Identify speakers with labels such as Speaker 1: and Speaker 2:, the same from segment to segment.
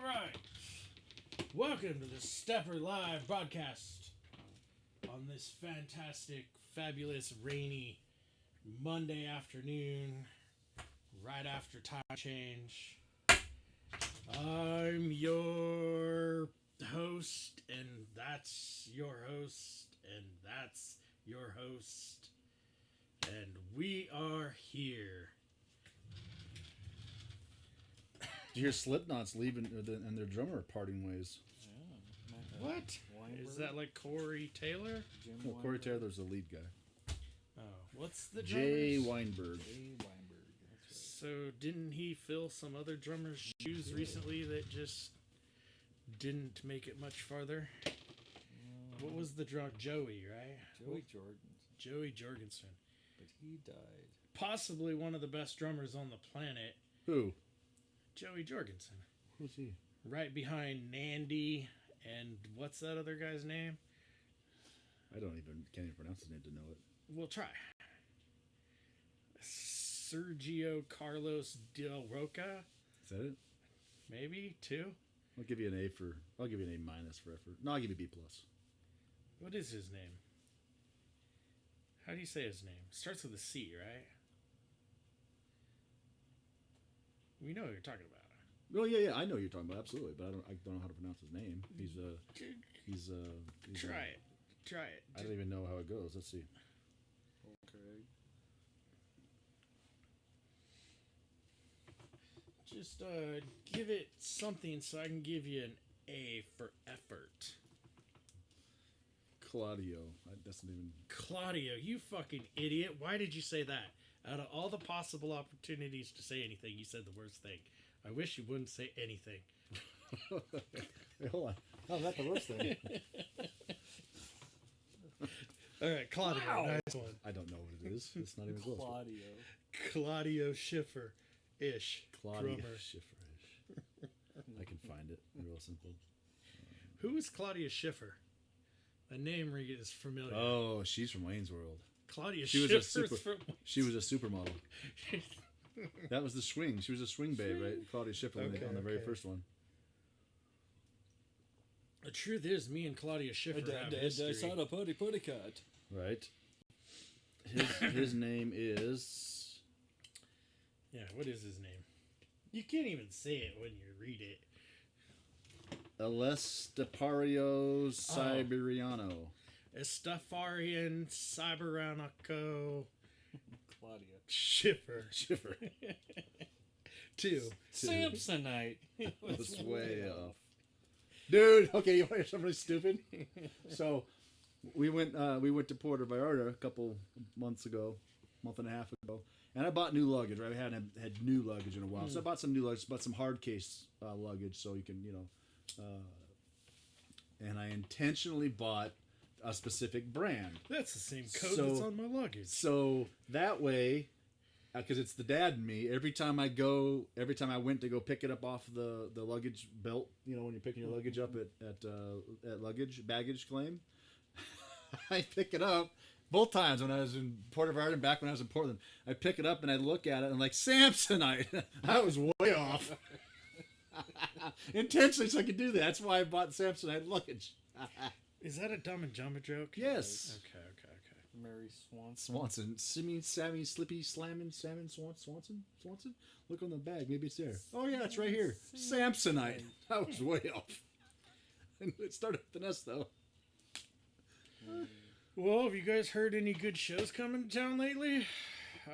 Speaker 1: right. Welcome to the Stepper Live broadcast on this fantastic, fabulous, rainy Monday afternoon, right after time change. I'm your host, and that's your host, and that's your host, and we are here.
Speaker 2: Did you hear Slipknot's leaving and their drummer parting ways?
Speaker 1: Yeah. What? Is that like Corey Taylor?
Speaker 2: No, Corey Taylor's the lead guy.
Speaker 1: Oh, what's the
Speaker 2: Jay
Speaker 1: drummer's?
Speaker 2: Weinberg.
Speaker 3: That's right.
Speaker 1: So didn't he fill some other drummer's shoes recently that just didn't make it much farther? What was the drummer? Joey, right? Joey Jorgensen.
Speaker 3: But he died.
Speaker 1: Possibly one of the best drummers on the planet.
Speaker 2: Who?
Speaker 1: Joey Jorgensen.
Speaker 2: Who's he?
Speaker 1: Right behind Nandy and what's that other guy's name?
Speaker 2: Can't even pronounce his name to know it.
Speaker 1: We'll try. Sergio Carlos Del Roca.
Speaker 2: Is that it?
Speaker 1: Maybe two.
Speaker 2: I'll give you an A for effort. No, I'll give you B plus.
Speaker 1: What is his name? How do you say his name? Starts with a C, right? We know what you're talking about.
Speaker 2: Oh yeah, I know who you're talking about, absolutely, but I don't know how to pronounce his name. He's
Speaker 1: Try it.
Speaker 2: I don't even know how it goes. Let's see.
Speaker 3: Okay.
Speaker 1: Just give it something so I can give you an A for effort.
Speaker 2: Claudio. That doesn't even.
Speaker 1: Claudio, you fucking idiot. Why did you say that? Out of all the possible opportunities to say anything, you said the worst thing. I wish you wouldn't say anything.
Speaker 2: Hey, hold on. How's that the worst thing?
Speaker 1: All right, Claudio,
Speaker 3: Wow.
Speaker 1: nice one.
Speaker 2: I don't know what it is. It's not even close.
Speaker 1: Claudio Schiffer-ish.
Speaker 2: Claudio
Speaker 1: drummer.
Speaker 2: Schiffer-ish. I can find it. Real simple.
Speaker 1: Who is Claudia Schiffer? A name is familiar.
Speaker 2: Oh, she's from Wayne's World.
Speaker 1: Claudia
Speaker 2: She was
Speaker 1: Schiffer's from...
Speaker 2: She was a supermodel. That was the swing. She was a swing babe, right? Claudia Schiffer on the very first one.
Speaker 1: The truth is, me and Claudia Schiffer have history.
Speaker 3: I saw the putty cut.
Speaker 2: Right. His name is.
Speaker 1: Yeah, what is his name? You can't even say it when you read it.
Speaker 2: Elestepario Siberiano.
Speaker 1: Estafarian Cyberanico
Speaker 3: Claudia.
Speaker 1: Schiffer. Two.
Speaker 3: Samsonite.
Speaker 2: That's way off. Dude, okay, you want to hear something stupid? So, we went to Puerto Vallarta a month and a half ago, and I bought new luggage. Right, I hadn't had new luggage in a while, so I bought some new luggage, bought some hard case luggage, so you can, and I intentionally bought a specific brand.
Speaker 1: That's the same code that's on my luggage.
Speaker 2: So that way, because it's the dad in me, every time I went to go pick it up off the luggage belt, when you're picking your luggage up at baggage claim, I pick it up both times when I was in Puerto Vallarta and back when I was in Portland. I pick it up and I look at it and like, Samsonite. I was way off. Intentionally so I could do that. That's why I bought Samsonite luggage.
Speaker 1: Is that a Dumb and Dumber joke?
Speaker 2: Yes.
Speaker 1: Okay.
Speaker 3: Mary Swanson.
Speaker 2: Sammy, Slippy, Salmon, Swanson? Look on the bag. Maybe it's there. Oh, yeah, it's right here. Samsonite. I was way off. And it started with an S, though.
Speaker 1: Well, have you guys heard any good shows coming to town lately?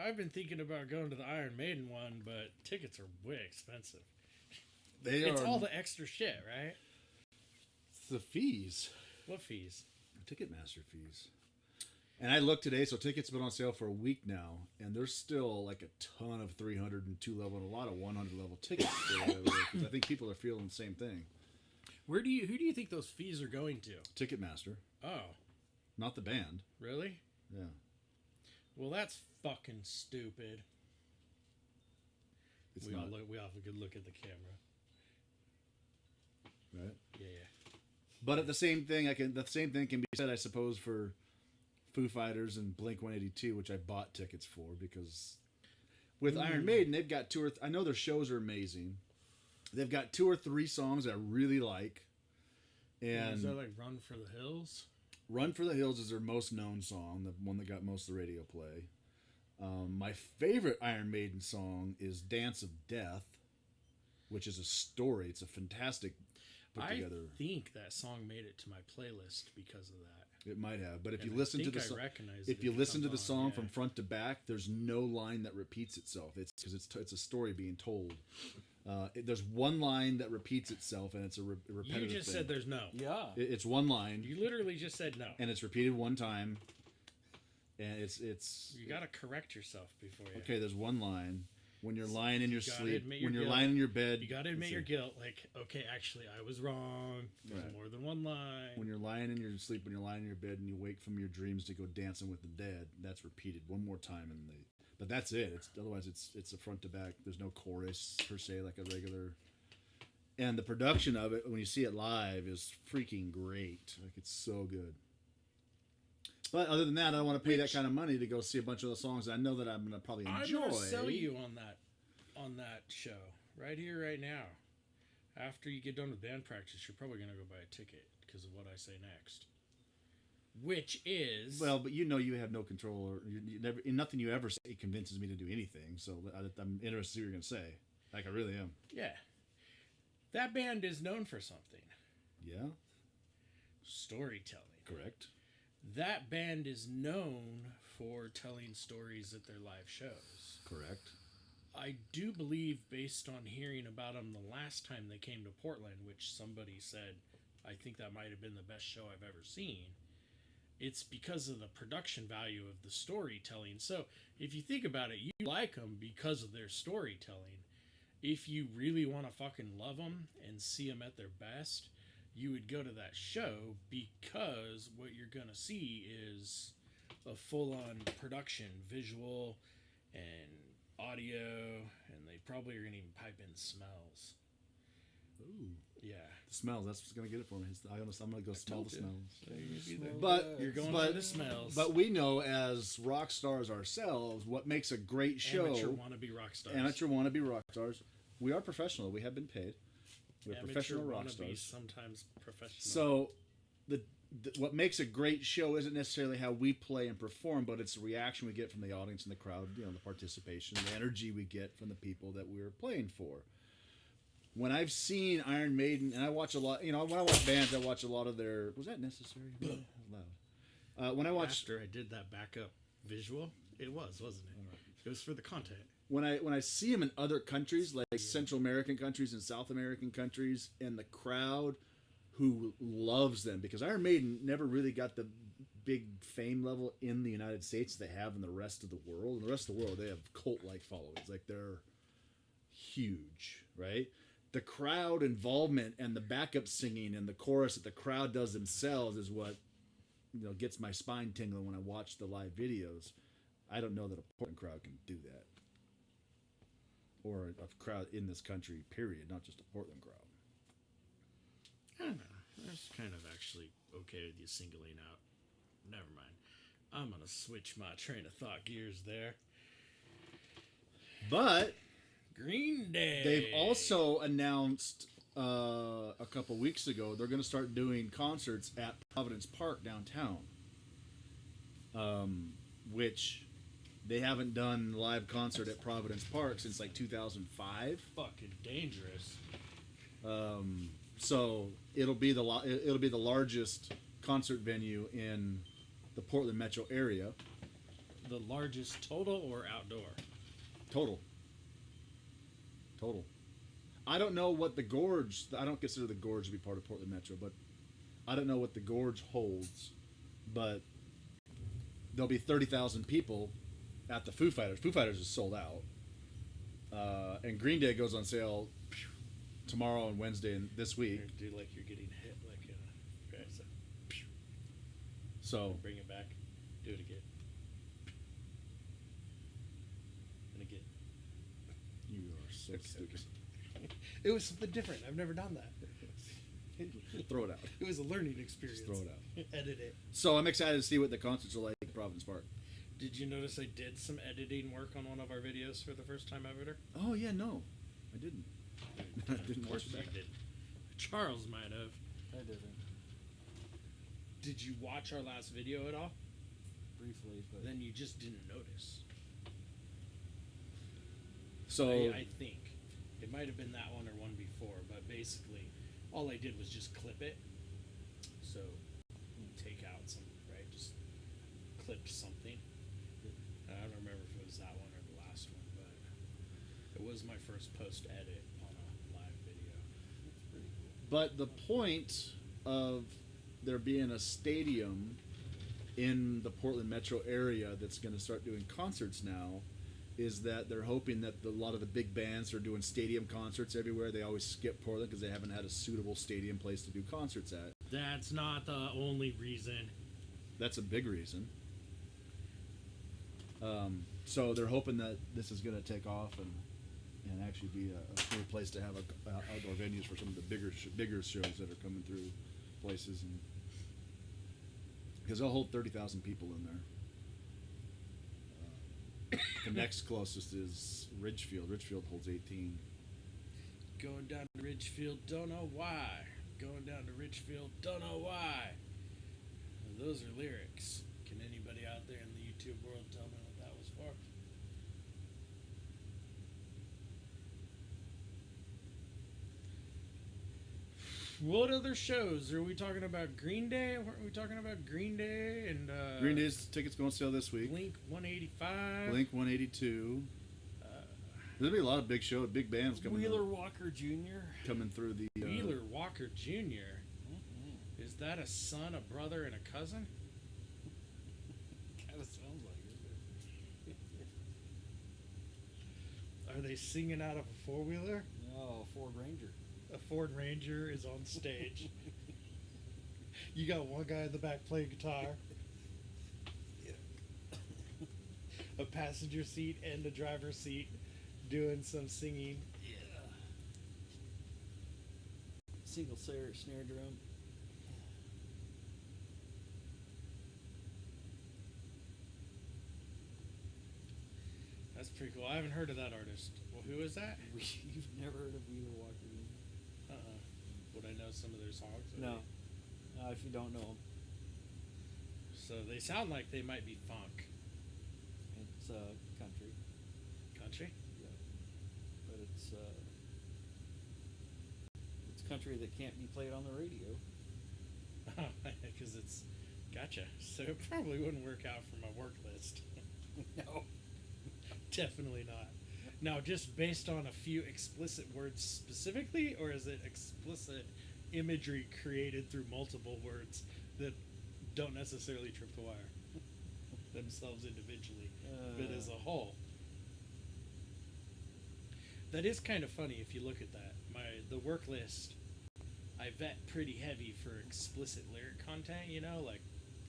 Speaker 1: I've been thinking about going to the Iron Maiden one, but tickets are way expensive. It's all the extra shit, right?
Speaker 2: It's the fees.
Speaker 1: What fees?
Speaker 2: Ticketmaster fees. And I looked today, so tickets have been on sale for a week now, and there's still like a ton of 302 level and a lot of 100 level tickets still available, because I think people are feeling the same thing.
Speaker 1: Who do you think those fees are going to?
Speaker 2: Ticketmaster.
Speaker 1: Oh.
Speaker 2: Not the band.
Speaker 1: Really?
Speaker 2: Yeah.
Speaker 1: Well, that's fucking stupid. We all have a good look at the camera.
Speaker 2: Right?
Speaker 1: Yeah.
Speaker 2: But the same thing can be said, I suppose, for Foo Fighters and Blink-182, which I bought tickets for, because with Iron Maiden, they've got I know their shows are amazing, They've got 2 or 3 songs I really like. And
Speaker 1: is that like Run for the Hills?
Speaker 2: Run for the Hills is their most known song, the one that got most of the radio play. My favorite Iron Maiden song is Dance of Death, which is a story. It's a fantastic put together.
Speaker 1: I think that song made it to my playlist because of that.
Speaker 2: It might have, but if
Speaker 1: And
Speaker 2: you listen to the song from front to back, there's no line that repeats itself. It's because it's a story being told. There's one line that repeats itself, and it's a repetitive.
Speaker 1: You just
Speaker 2: thing.
Speaker 1: said there's no.
Speaker 3: Yeah.
Speaker 2: It's one line.
Speaker 1: You literally just said no.
Speaker 2: And it's repeated one time, and it's.
Speaker 1: You gotta correct yourself before you.
Speaker 2: Okay, there's one line. When you're lying in your sleep,
Speaker 1: when
Speaker 2: you're lying in your bed,
Speaker 1: you gotta admit your guilt. Like, okay, actually, I was wrong. There's
Speaker 2: Right.
Speaker 1: more than one line.
Speaker 2: when you're lying in your sleep, when you're lying in your bed, and you wake from your dreams to go dancing with the dead, that's repeated one more time, but that's it. Otherwise it's a front to back. There's no chorus per se like a regular. And the production of it, when you see it live, is freaking great. Like, it's so good. But other than that, I don't want to pay that kind of money to go see a bunch of the songs I know that I'm going to probably enjoy.
Speaker 1: I'm going to sell you on that show right here, right now. After you get done with band practice, you're probably going to go buy a ticket because of what I say next. Which is...
Speaker 2: Well, but you have no control. Or you never, nothing you ever say convinces me to do anything. So I'm interested to see what you're going to say. Like, I really am.
Speaker 1: Yeah. That band is known for something.
Speaker 2: Yeah.
Speaker 1: Storytelling.
Speaker 2: Correct.
Speaker 1: That band is known for telling stories at their live shows.
Speaker 2: Correct.
Speaker 1: I do believe, based on hearing about them the last time they came to Portland, which somebody said, I think that might have been the best show I've ever seen, it's because of the production value of the storytelling. So if you think about it, you like them because of their storytelling. If you really want to fucking love them and see them at their best, you would go to that show, because what you're going to see is a full-on production, visual and audio, and they probably are going to even pipe in smells.
Speaker 2: Ooh.
Speaker 1: Yeah.
Speaker 2: The smells, that's what's going to get it for me. I'm going to go smell the smells.
Speaker 1: But you're going for the smells.
Speaker 2: But we know, as rock stars ourselves, what makes a great show.
Speaker 1: Amateur wannabe rock stars.
Speaker 2: Amateur wannabe rock stars. We are professional. We have been paid. We're professional rock stars.
Speaker 1: Sometimes professional.
Speaker 2: So, what makes a great show isn't necessarily how we play and perform, but it's the reaction we get from the audience and the crowd, the participation, the energy we get from the people that we're playing for. When I've seen Iron Maiden, and I watch a lot, when I watch bands, I watch a lot of their... Was that necessary? Loud. When I watch...
Speaker 1: After I did that backup visual, it was, wasn't it?
Speaker 2: Right.
Speaker 1: It was for the content.
Speaker 2: When I see them in other countries, like Central American countries and South American countries, and the crowd who loves them, because Iron Maiden never really got the big fame level in the United States they have in the rest of the world. In the rest of the world, they have cult-like followings. Like, they're huge, right? The crowd involvement and the backup singing and the chorus that the crowd does themselves is what gets my spine tingling when I watch the live videos. I don't know that a Portland crowd can do that, or a crowd in this country, period, not just a Portland crowd.
Speaker 1: I don't know. That's kind of actually okay with you singling out. Never mind. I'm going to switch my train of thought gears there.
Speaker 2: But
Speaker 1: Green Day.
Speaker 2: they've also announced a couple weeks ago they're going to start doing concerts at Providence Park downtown, which they haven't done live concert at Providence Park since like 2005.
Speaker 1: Fucking dangerous.
Speaker 2: So it'll be the largest concert venue in the Portland metro area.
Speaker 1: The largest total or outdoor?
Speaker 2: Total. I don't know what the Gorge... I don't consider the Gorge to be part of Portland Metro, but I don't know what the Gorge holds. But there'll be 30,000 people at the Foo Fighters. Foo Fighters is sold out. And Green Day goes on sale tomorrow and Wednesday and this week.
Speaker 1: Do like you're getting hit like in a... Okay,
Speaker 2: so
Speaker 1: bring it back. Do it again. And again.
Speaker 2: You are so stupid.
Speaker 1: It was something different. I've never done that.
Speaker 2: Throw it out.
Speaker 1: It was a learning experience.
Speaker 2: Just throw it out.
Speaker 1: Edit it.
Speaker 2: So I'm excited to see what the concerts are like at Providence Park.
Speaker 1: Did you notice I did some editing work on one of our videos for the first time ever?
Speaker 2: Oh, yeah, no. I didn't. Didn't watch
Speaker 1: Of course
Speaker 2: that.
Speaker 1: you did. Charles might have.
Speaker 3: I didn't.
Speaker 1: Did you watch our last video at all?
Speaker 3: Briefly, but
Speaker 1: Then you just didn't notice.
Speaker 2: So
Speaker 1: I think it might have been that one or one before, but basically, all I did was just clip it. So you take out some, right? Just clipped something. I don't remember if it was that one or the last one, but it was my first post edit on a live video.
Speaker 3: it's pretty cool.
Speaker 2: but the point of there being a stadium in the Portland metro area that's going to start doing concerts now is that they're hoping that a lot of the big bands are doing stadium concerts everywhere. They always skip Portland because they haven't had a suitable stadium place to do concerts at.
Speaker 1: That's not the only reason.
Speaker 2: That's a big reason. So they're hoping that this is going to take off and actually be a cool place to have outdoor venues for some of the bigger shows that are coming through places, and because they'll hold 30,000 people in there. The next closest is Ridgefield. Ridgefield holds 18.
Speaker 1: Going down to Ridgefield, don't know why. Going down to Ridgefield, don't know why. Those are lyrics. Can anybody out there in the YouTube world tell me what that was for? What other shows? Are we talking about Green Day? Weren't we talking about Green Day and
Speaker 2: Green Day's tickets go on sale this week.
Speaker 1: Blink 185?
Speaker 2: Blink 182. There'll be a lot of big bands coming.
Speaker 3: Wheeler Walker Jr.
Speaker 2: coming through the.
Speaker 1: Wheeler Walker Jr.
Speaker 3: Mm-hmm.
Speaker 1: Is that a son, a brother, and a cousin?
Speaker 3: Kind of sounds like it.
Speaker 1: Are they singing out of a four-wheeler?
Speaker 3: No, Ford Ranger.
Speaker 1: A Ford Ranger is on stage. You got one guy in the back playing guitar, a passenger seat and a driver's seat doing some singing.
Speaker 3: Yeah. Single snare drum.
Speaker 1: That's pretty cool. I haven't heard of that artist. Well, who is that?
Speaker 3: You've never heard of Wheeler Walker Jr.?
Speaker 1: Would I know some of their songs?
Speaker 3: No. If you don't know them.
Speaker 1: So they sound like they might be funk.
Speaker 3: It's country.
Speaker 1: Country?
Speaker 3: Yeah. But it's country that can't be played on the radio.
Speaker 1: Because it's... Gotcha. So it probably wouldn't work out for my work list.
Speaker 3: No.
Speaker 1: Definitely not. Now, just based on a few explicit words specifically, or is it explicit imagery created through multiple words that don't necessarily trip the wire themselves individually, but as a whole? That is kind of funny if you look at that. The work list, I vet pretty heavy for explicit lyric content, you know, like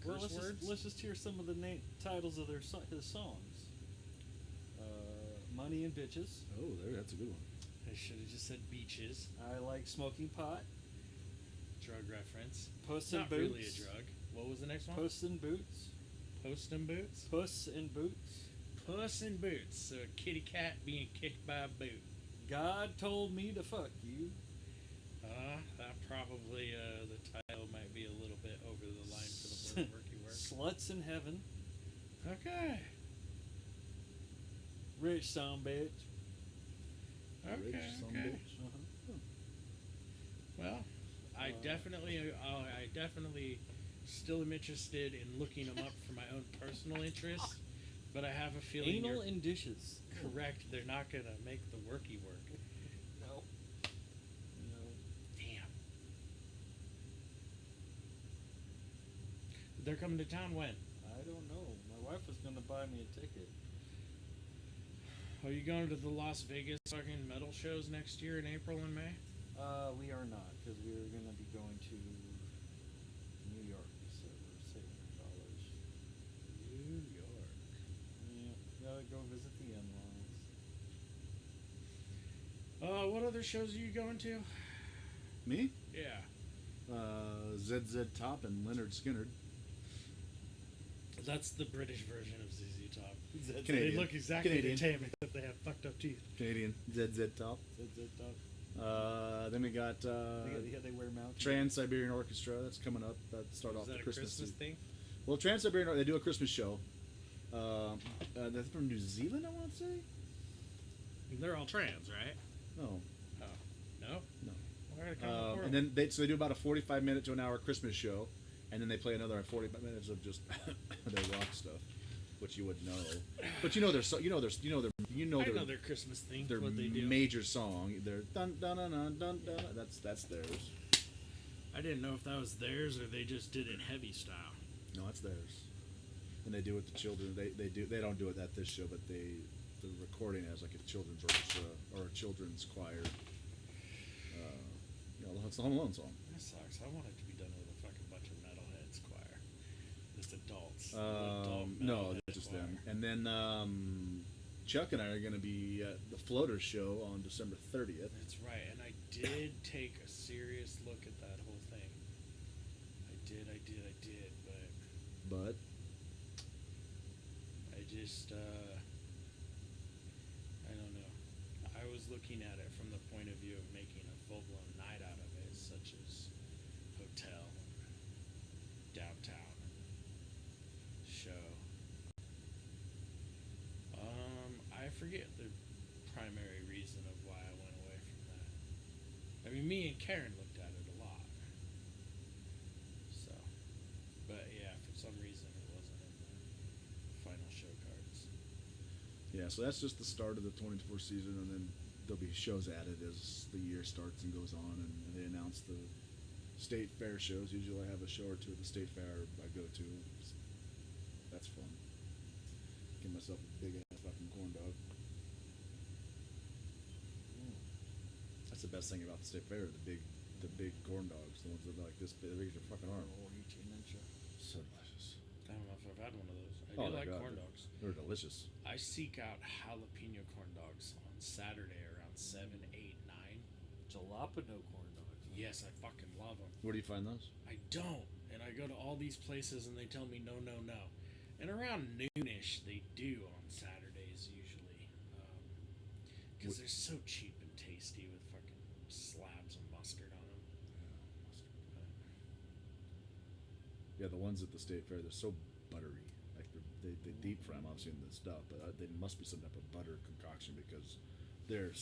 Speaker 1: curse words.
Speaker 3: Let's just hear some of the titles of his songs. Money and Bitches.
Speaker 2: Oh, that's a good one.
Speaker 1: I should have just said beaches.
Speaker 3: I Like Smoking Pot.
Speaker 1: Drug reference.
Speaker 3: Puss
Speaker 1: Not
Speaker 3: and Boots.
Speaker 1: really a drug. What was the next one?
Speaker 3: Puss and Boots.
Speaker 1: Post and Boots?
Speaker 3: Puss and Boots.
Speaker 1: Puss in Boots. So a kitty cat being kicked by a boot.
Speaker 3: God Told Me to Fuck You.
Speaker 1: That probably, the title might be a little bit over the line for the word worky work.
Speaker 3: Sluts in Heaven.
Speaker 1: Okay.
Speaker 3: Rich Some Bitch.
Speaker 1: Okay.
Speaker 2: Rich some
Speaker 1: Okay.
Speaker 2: bitch.
Speaker 1: Well, I definitely still am interested in looking them up for my own personal interest, but I have a feeling
Speaker 3: Anal
Speaker 1: you're
Speaker 3: and Dishes.
Speaker 1: correct. They're not gonna make the worky work.
Speaker 3: No. No.
Speaker 1: Damn. They're coming to town when?
Speaker 3: I don't know. My wife was going to buy me a ticket.
Speaker 1: Are you going to the Las Vegas fucking metal shows next year in April and May?
Speaker 3: We are not, because we are going to be going to New York, so we're saving our dollars.
Speaker 1: New York.
Speaker 3: Yeah, gotta go visit the in-laws.
Speaker 1: What other shows are you going to?
Speaker 2: Me?
Speaker 1: Yeah.
Speaker 2: ZZ Top and Leonard Skinner.
Speaker 1: That's the British version of ZZ Top.
Speaker 2: Canadian.
Speaker 1: They look exactly
Speaker 2: Canadian.
Speaker 1: the same except they have fucked up teeth.
Speaker 2: Canadian ZZ Top.
Speaker 3: ZZ Top.
Speaker 2: Then we got
Speaker 3: they wear mountain.
Speaker 2: Trans-Siberian Orchestra. That's coming up. That start
Speaker 1: Is
Speaker 2: off
Speaker 1: that
Speaker 2: the
Speaker 1: a
Speaker 2: Christmas
Speaker 1: Christmas
Speaker 2: season.
Speaker 1: thing?
Speaker 2: Well, Trans-Siberian, they do a Christmas show. That's from New Zealand, I want to say.
Speaker 1: They're all trans, right?
Speaker 2: No,
Speaker 1: Oh, no.
Speaker 2: no.
Speaker 1: Why are they coming
Speaker 2: And then they do about a 45-minute to an hour Christmas show, and then they play another 45 minutes of just their rock stuff, which you would know. But
Speaker 1: I know their Christmas thing.
Speaker 2: their
Speaker 1: What they do.
Speaker 2: major song. Their dun dun dun dun dun dun. That's theirs.
Speaker 1: I didn't know if that was theirs or they just did it heavy style.
Speaker 2: No, that's theirs. And they do it to children. They don't do it at this show, but the recording as like a children's orchestra or a children's choir. It's the Home Alone song.
Speaker 1: That sucks. I want it to be done with a fucking bunch of metalheads choir. Just adults.
Speaker 2: No, that's just them. And then Chuck and I are going to be at the Floater Show on December 30th.
Speaker 1: That's right. And I did take a serious look at that whole thing. I did.
Speaker 2: But
Speaker 1: I just, I don't know. I was looking at it from the point of view of making a full-blown night out of it, such as hotel, downtown, show. I forget the primary reason of why I went away from that. I mean, me and Karen looked at it a lot. So, but yeah, for some reason it wasn't in the final show cards.
Speaker 2: yeah, so that's just the start of the 24 season, and then there'll be shows added as the year starts and goes on, and they announce the state fair shows. Usually I have a show or two at the state fair I go to. That's fun. Give myself a big ass fucking corn dog. That's the best thing about the state fair, the big corn dogs, the ones that are like this big as your fucking arm. So delicious.
Speaker 1: I don't know if I've had one of those. I
Speaker 2: Oh
Speaker 1: do
Speaker 2: my
Speaker 1: like
Speaker 2: God,
Speaker 1: corn dogs.
Speaker 2: They're delicious.
Speaker 1: I seek out jalapeno corn dogs on Saturday around 7, 8, 9.
Speaker 3: Jalapeno corn dogs.
Speaker 1: Yes, I fucking love them.
Speaker 2: Where do you find those?
Speaker 1: I don't. And I go to all these places and they tell me no, no, no. And around noonish they do on Saturdays usually. Because they're so cheap and tasty with fucking slabs of mustard on them.
Speaker 2: Yeah, the ones at the state fair, they're so buttery. Like they deep fry them obviously in the stuff, but they must be some type of butter concoction because they're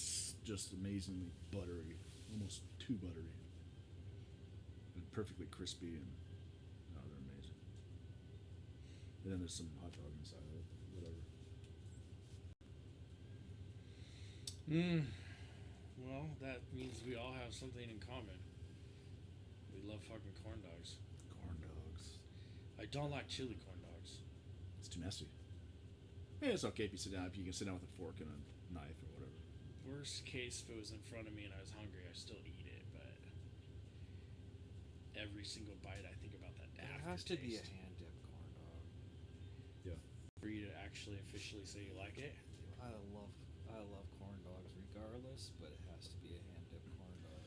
Speaker 2: just amazingly buttery, almost too buttery, and perfectly crispy, and they're amazing. And then there's some hot dog inside of it, whatever.
Speaker 1: Well, that means we all have something in common. We love fucking corn dogs.
Speaker 2: Corn dogs.
Speaker 1: I don't like chili corn dogs.
Speaker 2: It's too messy. Yeah, it's okay if you sit down. If you can sit down with a fork and a knife or whatever.
Speaker 1: Worst case, if it was in front of me and I was hungry, I still eat it. But every single bite, I think about that.
Speaker 3: It has to be a hand dip corn dog.
Speaker 2: Yeah.
Speaker 1: For you to actually officially say you like it.
Speaker 3: I love corn dogs regardless, but it has to be a hand dip corn dog.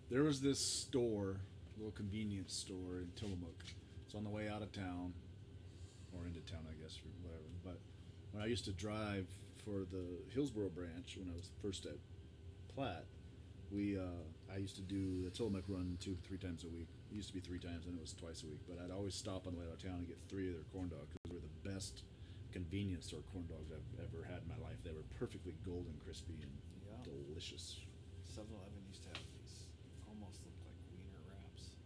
Speaker 2: There was this store, little convenience store in Tillamook. It's on the way out of town, or into town, I guess, or whatever. But when I used to drive for the Hillsboro branch, when I was first at Platte, I used to do the Tillamook run 2-3 times a week. It used to be 3 times, and it was twice a week. But I'd always stop on the way out of town and get 3 of their corn dogs because they were the best convenience store corn dogs I've ever had in my life. They were perfectly golden, crispy, and delicious.
Speaker 3: 7-Eleven used to have these almost look like wiener wraps.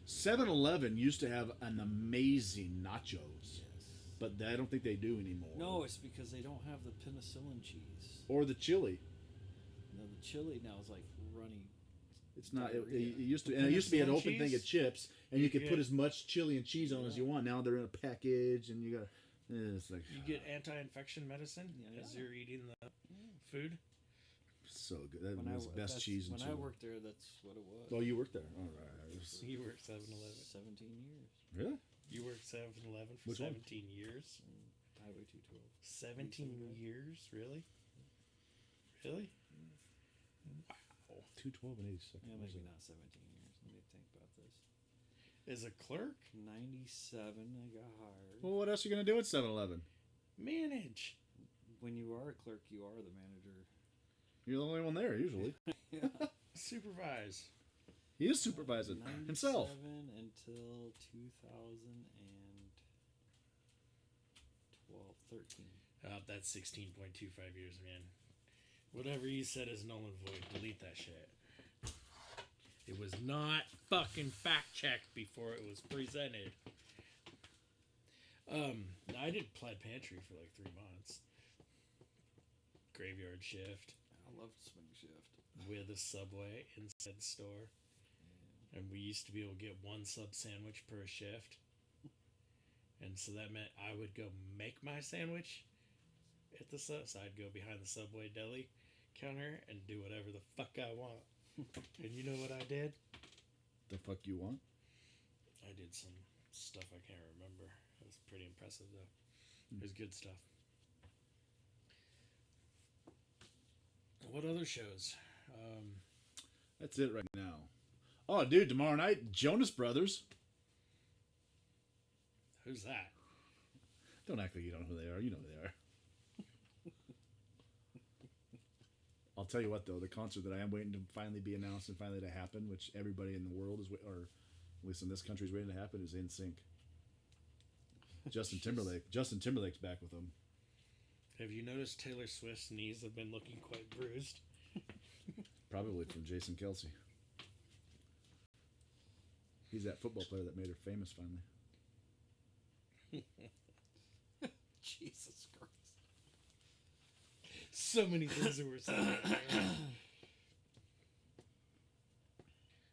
Speaker 2: 7-Eleven used to have an amazing nachos,
Speaker 3: Yes.
Speaker 2: but I don't think they do anymore.
Speaker 3: No, it's because they don't have the penicillin cheese.
Speaker 2: Or the chili.
Speaker 3: No, the chili now is like runny.
Speaker 2: It's not. It
Speaker 3: Diarrhea.
Speaker 2: used to, and it used to be an
Speaker 1: Penicillin
Speaker 2: open thing
Speaker 1: cheese?
Speaker 2: of chips, and you could
Speaker 1: Yeah.
Speaker 2: put as much chili and cheese on as
Speaker 3: Yeah.
Speaker 2: you want. Now they're in a package, and you got. It's like
Speaker 1: You get anti-infection medicine
Speaker 3: Yeah.
Speaker 1: as you're eating the food.
Speaker 2: so good. That
Speaker 3: When I
Speaker 2: was the
Speaker 3: wo-
Speaker 2: best
Speaker 3: that's-
Speaker 2: cheese and
Speaker 3: When
Speaker 2: chili.
Speaker 3: I worked there, that's what it was.
Speaker 2: Oh, you worked there. All right. It was-
Speaker 1: You worked 7-Eleven.
Speaker 3: 17 years.
Speaker 2: Really?
Speaker 1: You worked 7-Eleven for
Speaker 2: Which one?
Speaker 1: 17 years.
Speaker 3: Highway 212.
Speaker 1: 17
Speaker 3: ago.
Speaker 1: years, really? Really? Wow.
Speaker 2: 212 and 86.
Speaker 3: Yeah, maybe not 17 years. Let me think about this.
Speaker 1: As a clerk,
Speaker 3: 97, I got hired.
Speaker 2: Well, what else are you gonna do at 7-Eleven?
Speaker 1: manage.
Speaker 3: When you are a clerk, you are the manager.
Speaker 2: You're the only one there usually.
Speaker 3: Yeah.
Speaker 1: Supervise.
Speaker 2: He is supervising himself.
Speaker 3: 97 until 2012, 13.
Speaker 1: That's 16.25 years, man. Whatever you said is null and void. Delete that shit. It was not fucking fact checked before it was presented. I did Plaid Pantry for like 3 months. Graveyard shift.
Speaker 3: I loved swing shift.
Speaker 1: With a Subway inside the store. And we used to be able to get 1 sub sandwich per shift. And so that meant I would go make my sandwich at the sub. So I'd go behind the Subway deli counter and do whatever the fuck I want. And you know what I did?
Speaker 2: The fuck you want?
Speaker 1: I did some stuff I can't remember. It was pretty impressive though. It was good stuff. What other shows?
Speaker 2: That's it right now. Oh, dude, tomorrow night, Jonas Brothers.
Speaker 1: Who's that?
Speaker 2: Don't act like you don't know who they are. You know who they are. I'll tell you what, though, the concert that I am waiting to finally be announced and finally to happen, which everybody in the world is, or at least in this country is waiting to happen, is In Sync. Justin Timberlake. Justin Timberlake's back with them.
Speaker 1: Have you noticed Taylor Swift's knees have been looking quite bruised?
Speaker 2: Probably from Jason Kelsey. He's that football player that made her famous finally.
Speaker 3: Jesus Christ.
Speaker 1: So many things that were said.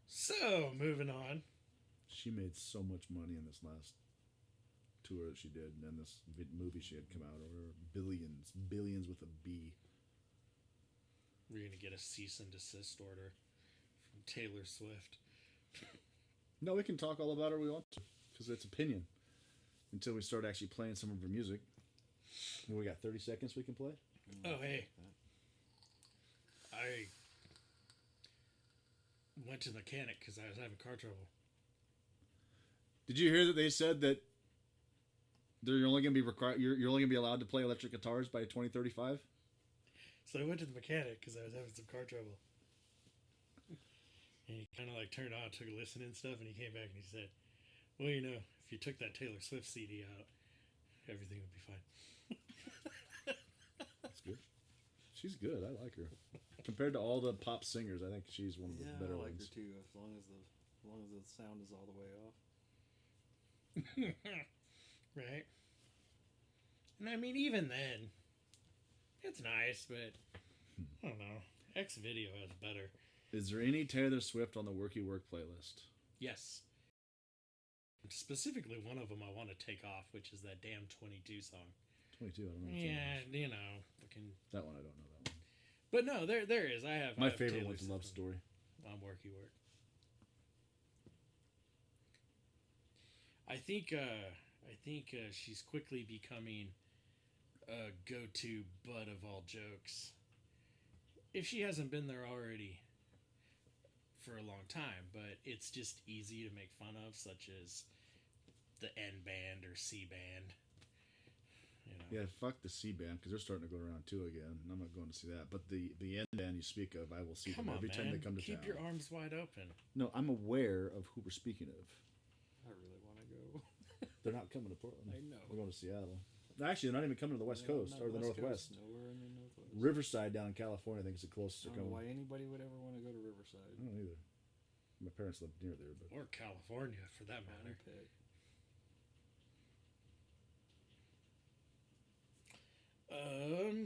Speaker 1: So, moving on.
Speaker 2: She made so much money in this last tour that she did, and then this movie she had come out over billions with a B.
Speaker 1: We're going to get a cease and desist order from Taylor Swift.
Speaker 2: No, we can talk all about her we want to, because it's opinion. Until we start actually playing some of her music. We got 30 seconds we can play?
Speaker 1: Oh, hey. I went to the mechanic because I was having car trouble.
Speaker 2: Did you hear that they said that you're only going to be you're only going to be allowed to play electric guitars by 2035?
Speaker 1: So I went to the mechanic because I was having some car trouble. And he kind of like turned on, took a listen and stuff, and he came back and he said, well, you know, if you took that Taylor Swift CD out, everything would be fine.
Speaker 2: That's good. She's good. I like her. Compared to all the pop singers, I think she's one of the better
Speaker 3: I like
Speaker 2: ones.
Speaker 3: her too, as long as the sound is all the way off.
Speaker 1: Right. And I mean, even then, it's nice, but I don't know. X Video has better.
Speaker 2: Is there any Taylor Swift on the Worky Work playlist?
Speaker 1: Yes. Specifically, one of them I want to take off, which is that damn 22 song.
Speaker 2: 22, I don't know.
Speaker 1: Yeah, you know, fucking.
Speaker 2: That one I don't know that one.
Speaker 1: But no, there is. I have
Speaker 2: my
Speaker 1: have
Speaker 2: favorite
Speaker 1: Taylor
Speaker 2: one's Love Story.
Speaker 1: On Worky Work. I think she's quickly becoming a go-to butt of all jokes. If she hasn't been there already for a long time, but it's just easy to make fun of, such as the N band or C band. You know?
Speaker 2: Yeah, fuck the C band because they're starting to go around too again. I'm not going to see that. But the N band you speak of, I will see them every time they come to town.
Speaker 1: Keep your arms wide open.
Speaker 2: No, I'm aware of who we're speaking of.
Speaker 3: I really want to go.
Speaker 2: They're not coming to Portland.
Speaker 3: I know.
Speaker 2: We're going to Seattle. Actually, they're not even coming to the West Coast or the Northwest.
Speaker 3: Nowhere in the Northwest.
Speaker 2: Riverside down in California, I think is the closest
Speaker 3: I
Speaker 2: they're
Speaker 3: don't know
Speaker 2: coming.
Speaker 3: why anybody would ever want to go to Riverside.
Speaker 2: I don't either. My parents lived near there, but
Speaker 1: Or California, for that matter.
Speaker 3: Pick.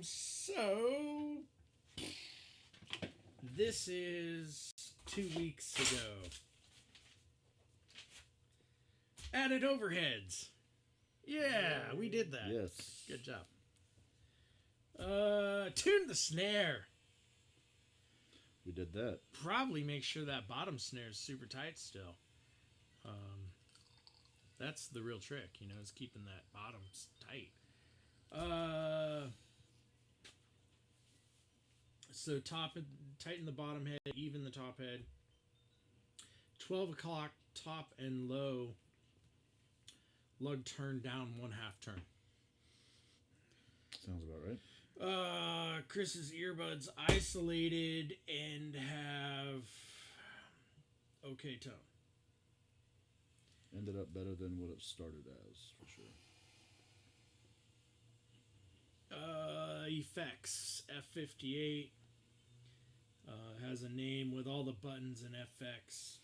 Speaker 1: So this is 2 weeks ago. Added overheads. Yeah, we did that.
Speaker 2: yes,
Speaker 1: Good job. Tune the snare.
Speaker 2: we did that.
Speaker 1: Probably make sure that bottom snare is super tight still. That's the real trick, you know, is keeping that bottom tight. So tighten the bottom head, even the top head. 12 o'clock top and low. Lug turn down 1/2 turn.
Speaker 2: Sounds about right.
Speaker 1: Chris's earbuds isolated and have okay tone.
Speaker 2: Ended up better than what it started as, for sure.
Speaker 1: Effects F58 has a name with all the buttons and FX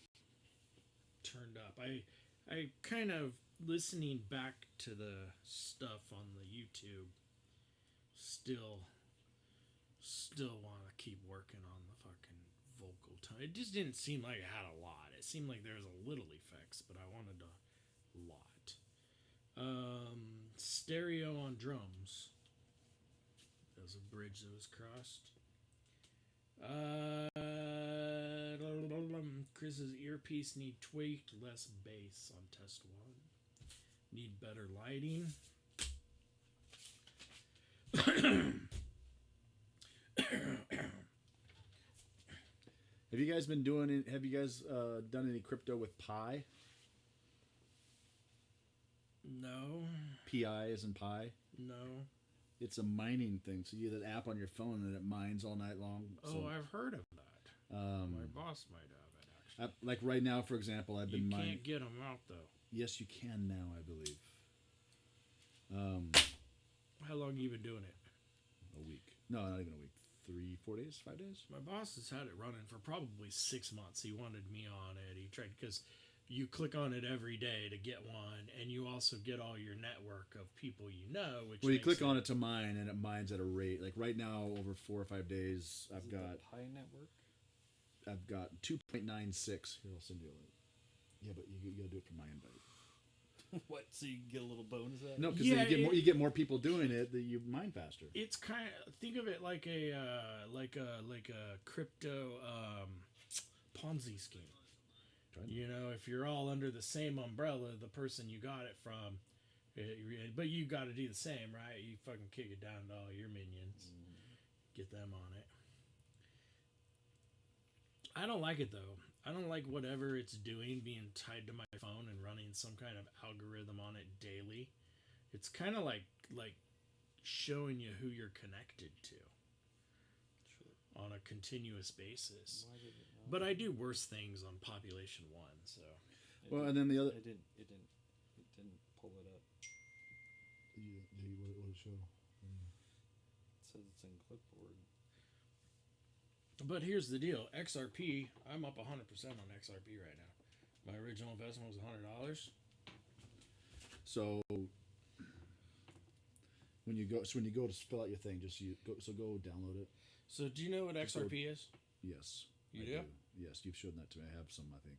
Speaker 1: turned up. I kind of listening back to the stuff on the YouTube. Still want to keep working on the fucking vocal tone. It just didn't seem like it had a lot. It seemed like there was a little effects, but I wanted a lot. Stereo on drums. There's a bridge that was crossed. Chris's earpiece need tweaked, less bass on test 1. Need better lighting.
Speaker 2: Have you guys been doing it? Have you guys done any crypto with Pi?
Speaker 1: No.
Speaker 2: PI as in pi?
Speaker 1: No.
Speaker 2: It's a mining thing. So you have an app on your phone and it mines all night long.
Speaker 1: Oh, I've heard of that. My boss might have it, actually.
Speaker 2: Like right now, for example, I've been mining.
Speaker 1: You can't get them out, though.
Speaker 2: Yes, you can now, I believe.
Speaker 1: How long have you been doing it?
Speaker 2: A week. No, not even a week. 3, 4 days, 5 days.
Speaker 1: My boss has had it running for probably 6 months. He wanted me on it. He tried because you click on it every day to get one, and you also get all your network of people you know. Which
Speaker 2: you click on it to mine, and it mines at a rate. Like right now, over 4 or 5 days, I've got
Speaker 3: the Pi network.
Speaker 2: I've got 2.96. Here, I'll send you a link. Yeah, but you gotta do it for my invite.
Speaker 3: What? So you can get a little bonus out of it?
Speaker 2: No, because you get more people doing it, that you mine faster.
Speaker 1: It's kind of, think of it like a crypto Ponzi scheme. You know, if you're all under the same umbrella, the person you got it from, but you got to do the same, right? You fucking kick it down to all your minions, get them on it. I don't like it though. I don't like whatever it's doing being tied to my phone and running some kind of algorithm on it daily. It's kind of like showing you who you're connected to on a continuous basis. But I do worse things on population 1, so.
Speaker 2: And then the other.
Speaker 3: It didn't pull it up.
Speaker 2: What did it show?
Speaker 3: It says it's in clipboard.
Speaker 1: But here's the deal: XRP. I'm up 100% on XRP right now. My original investment was $100.
Speaker 2: So when you go to fill out your thing, go download it.
Speaker 1: So do you know what XRP is?
Speaker 2: Yes.
Speaker 1: You do?
Speaker 2: Yes, you've shown that to me. I have some, I think.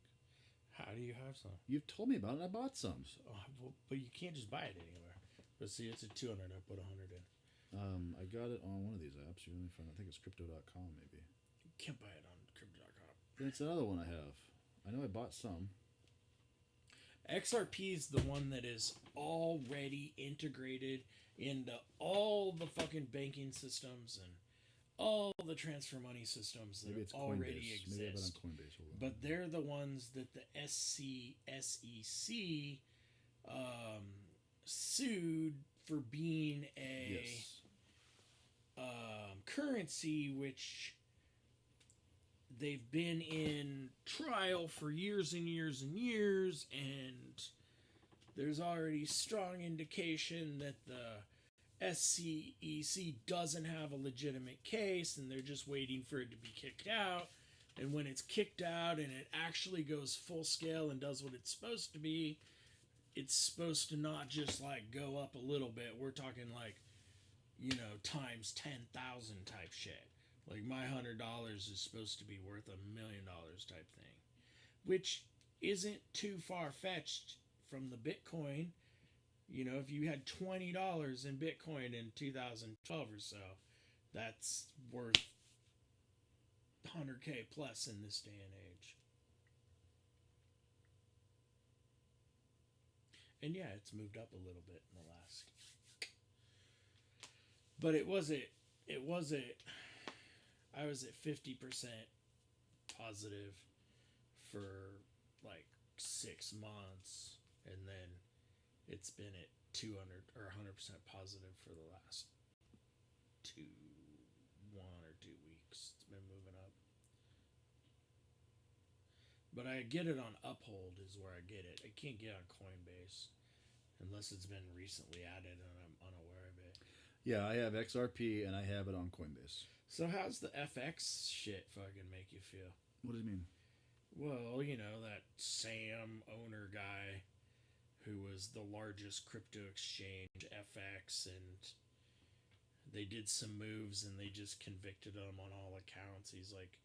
Speaker 1: How do you have some?
Speaker 2: You've told me about it. I bought some.
Speaker 1: But you can't just buy it anywhere. But see, it's at 200. I put 100 in.
Speaker 2: I got it on one of these apps. You only find, I think it's crypto.com maybe.
Speaker 1: You can't buy it on crypto.com.
Speaker 2: Then it's another one I have. I know I bought some.
Speaker 1: XRP is the one that is already integrated into all the fucking banking systems and all the transfer money systems that already exist. Maybe I bet on Coinbase. But they're the ones that the SEC sued for being a currency, which they've been in trial for years and years and years, and there's already strong indication that the SCEC doesn't have a legitimate case, and they're just waiting for it to be kicked out. And when it's kicked out and it actually goes full scale and does what it's supposed to be, it's supposed to not just like go up a little bit. We're talking like, times 10,000 type shit. Like my $100 is supposed to be worth $1 million type thing, which isn't too far fetched from the Bitcoin. If you had $20 in Bitcoin in 2012 or so, that's worth 100K plus in this day and age. And yeah, it's moved up a little bit in the last. But it wasn't. I was at 50% positive for like 6 months, and then it's been at 200 or 100% positive for the last 1 or 2 weeks. It's been moving up. But I get it on Uphold is where I get it. I can't get on Coinbase unless it's been recently added and I'm unaware of it.
Speaker 2: Yeah, I have XRP and I have it on Coinbase.
Speaker 1: So how's the FX shit fucking make you feel?
Speaker 2: What does it mean?
Speaker 1: Well, you know, that Sam owner guy who was the largest crypto exchange, FX, and they did some moves and they just convicted him on all accounts. He's like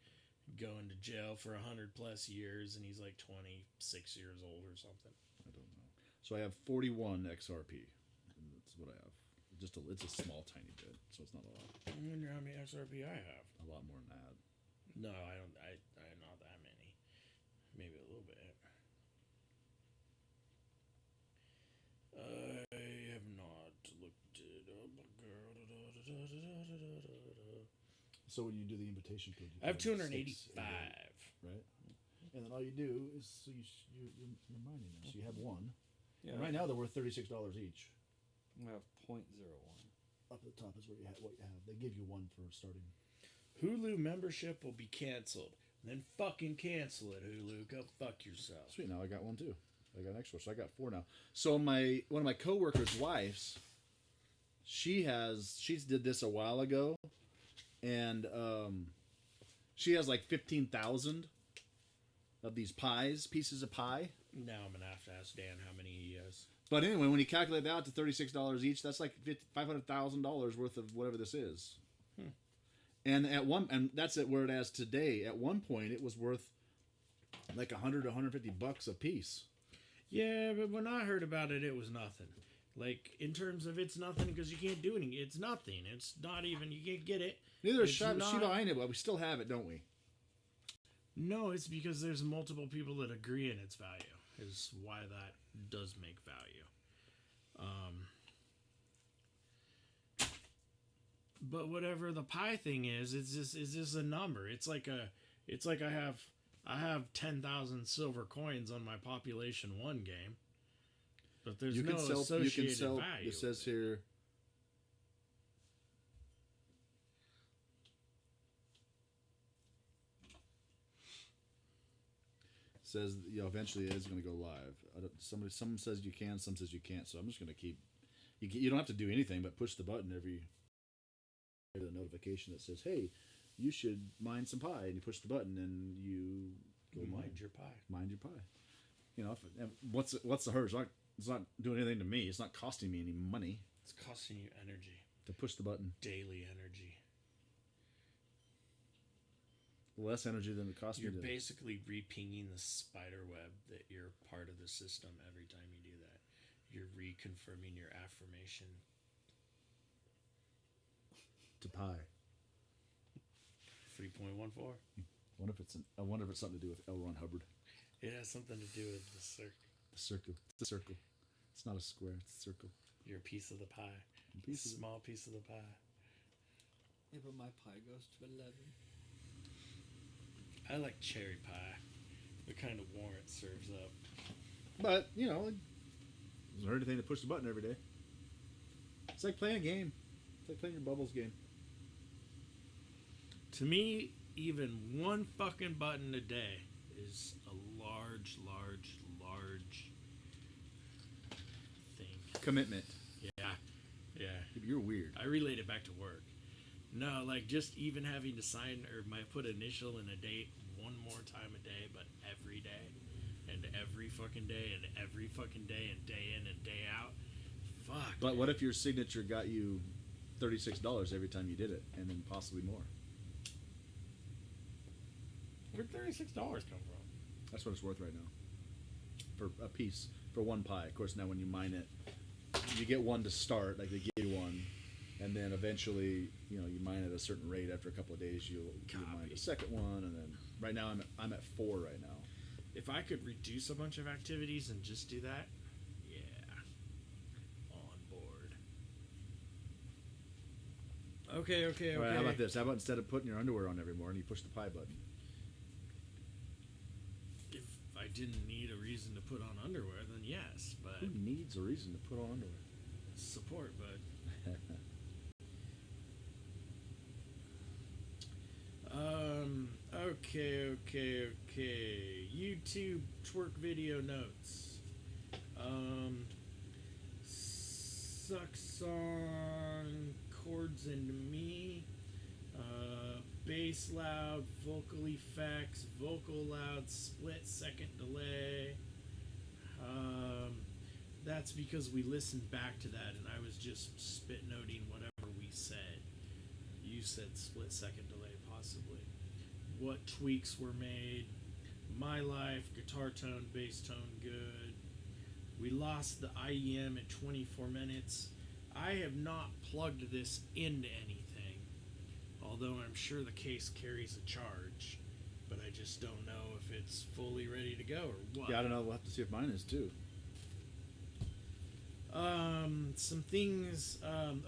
Speaker 1: going to jail for 100+ years and he's like 26 years old or something.
Speaker 2: I don't know. So I have 41 XRP. That's what I have. It's a small, tiny bit, so it's not a lot.
Speaker 1: I wonder how many XRP I have.
Speaker 2: A lot more than that.
Speaker 1: No, I don't. I not that many. Maybe a little bit. I have not looked it up.
Speaker 2: So when you do the invitation code,
Speaker 1: I have 285.
Speaker 2: Right? And then all you do is you're mining them. So you have one.
Speaker 3: Yeah.
Speaker 2: And right now they're worth $36 each.
Speaker 3: I have 0.01.
Speaker 2: Up at the top is where you have what you have. They give you one for starting.
Speaker 1: Hulu membership will be canceled. Then fucking cancel it, Hulu. Go fuck yourself.
Speaker 2: Sweet. Now I got one too. I got an extra, so I got 4 now. So one of my coworkers' wives, she did this a while ago, and she has like 15,000 of these pieces of pie.
Speaker 1: Now I'm gonna have to ask Dan how many he has.
Speaker 2: But anyway, when you calculate that out to $36 each, that's like $500,000 worth of whatever this is. And that's at where it is today. At one point, it was worth like $100 to $150 a piece.
Speaker 1: Yeah, but when I heard about it, it was nothing. Like in terms of it's nothing because you can't do anything. It's nothing. It's not even. You can't get it.
Speaker 2: Neither is Shiba Inu, but we still have it, don't we?
Speaker 1: No, it's because there's multiple people that agree in its value. Is why that does make value. But whatever the pie thing is, it's just a number. It's like I have 10,000 silver coins on my population 1 game, but there's no associated value.
Speaker 2: It says here. Says eventually it is going to go live. Someone says you can, some says you can't. So I'm just going to keep. You don't have to do anything but push the button every. The notification that says, "Hey, you should mine some pie," and you push the button and you go
Speaker 1: mind your pie.
Speaker 2: Mind your pie. You know, what's the hurt? It's not doing anything to me. It's not costing me any money.
Speaker 1: It's costing you energy.
Speaker 2: To push the button.
Speaker 1: Daily energy.
Speaker 2: Less energy than it costs me.
Speaker 1: You're basically repinging the spider web that you're part of the system every time you do that. You're reconfirming your affirmation.
Speaker 2: To pie.
Speaker 1: 3.14.
Speaker 2: I wonder if it's something to do with L. Ron Hubbard.
Speaker 1: It has something to do with the circle.
Speaker 2: The circle. It's a circle. It's not a square. It's a circle.
Speaker 1: You're a piece of the pie. Small piece of the pie.
Speaker 3: Yeah, but my pie goes to 11.
Speaker 1: I like cherry pie. The kind of warrant serves up.
Speaker 2: But, it doesn't hurt anything to push the button every day. It's like playing a game. It's like playing your Bubbles game.
Speaker 1: To me, even one fucking button a day is a large thing.
Speaker 2: Commitment.
Speaker 1: Yeah.
Speaker 2: You're weird.
Speaker 1: I relate it back to work. No, like just even having to sign or put initial and a date one more time a day, but every day. And every fucking day and every fucking day and day in and day out. Fuck.
Speaker 2: But what if your signature got you $36 every time you did it, and then possibly more?
Speaker 1: Where'd $36 come from?
Speaker 2: That's what it's worth right now. For a piece, for one pie. Of course, now when you mine it, you get one to start, like they give you one, and then eventually, you mine at a certain rate. After a couple of days, you mine the second one, and then right now I'm at 4 right now.
Speaker 1: If I could reduce a bunch of activities and just do that, on board. Okay.
Speaker 2: All right, how about this? How about instead of putting your underwear on every morning, you push the pie button?
Speaker 1: If I didn't need a reason to put on underwear, then yes, but...
Speaker 2: Who needs a reason to put on underwear?
Speaker 1: Support, bud. Okay. YouTube twerk video notes. Sucks on chords into me. Bass loud, vocal effects, vocal loud, split second delay. That's because we listened back to that and I was just spit noting whatever we said. You said split second delay, possibly. What tweaks were made? My life, guitar tone, bass tone, good. We lost the IEM at 24 minutes. I have not plugged this into anything, although I'm sure the case carries a charge, but I just don't know if it's fully ready to go or what.
Speaker 2: Yeah, I don't know. We'll have to see if mine is too.
Speaker 1: Some things.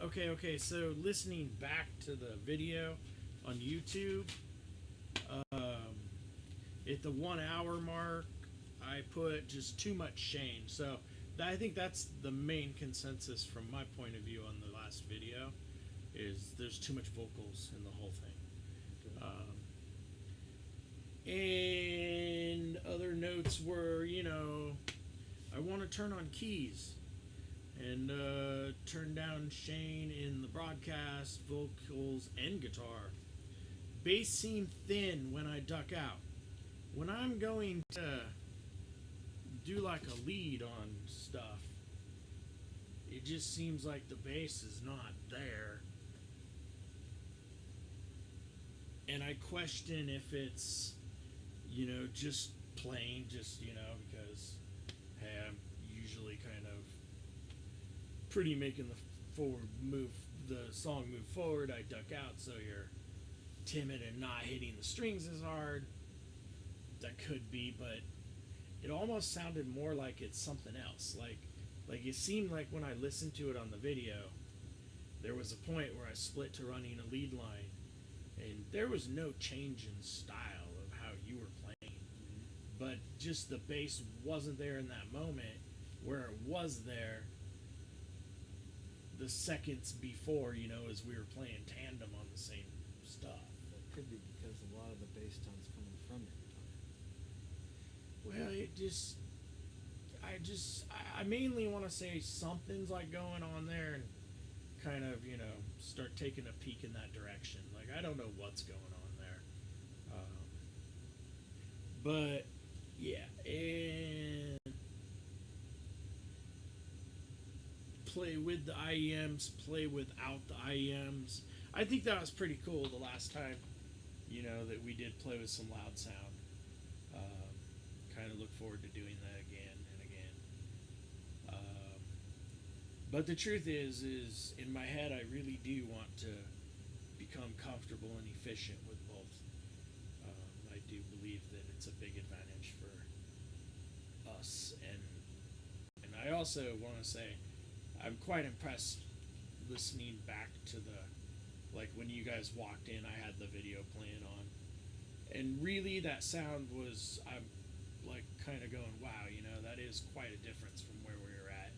Speaker 1: Okay. So listening back to the video on YouTube, at the 1 hour mark, I put just too much Shane. So I think that's the main consensus from my point of view on the last video, is there's too much vocals in the whole thing. And other notes were, I want to turn on keys and turn down Shane in the broadcast, vocals, and guitar. Bass seemed thin when I duck out. When I'm going to do like a lead on stuff, it just seems like the bass is not there. And I question if it's, just plain, because, hey, I'm usually kind of pretty making the song move forward. I duck out, so you're timid and not hitting the strings as hard. That could be, but it almost sounded more like it's something else. Like it seemed like when I listened to it on the video, there was a point where I split to running a lead line, and there was no change in style of how you were playing, but just the bass wasn't there in that moment. Where it was there the seconds before, as we were playing tandem on the same stuff.
Speaker 3: That could be because a lot of the bass tone's coming from your guitar.
Speaker 1: Well, I mainly want to say something's like going on there, and kind of, start taking a peek in that direction. Like, I don't know what's going on there. But, yeah, and play with the IEMs, play without the IEMs. I think that was pretty cool the last time, that we did play with some loud sound. Kind of look forward to doing that again and again. But the truth is in my head, I really do want to become comfortable and efficient with both. I do believe that it's a big advantage for us, and I also want to say I'm quite impressed listening back to like when you guys walked in, I had the video playing on, and really that sound was, I'm like kind of going, wow, that is quite a difference from where we were at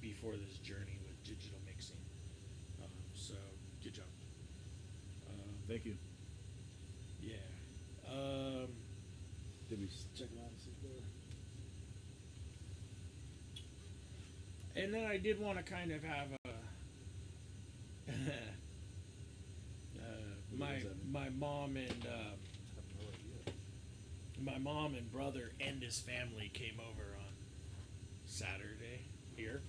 Speaker 1: before this journey with digital mixing. So good job.
Speaker 2: Thank you.
Speaker 1: Yeah.
Speaker 2: Did we
Speaker 3: Check them out and see if they're...
Speaker 1: And then I did want to kind of have my mom and
Speaker 3: I have no idea.
Speaker 1: my mom and brother and his family came over on Saturday here.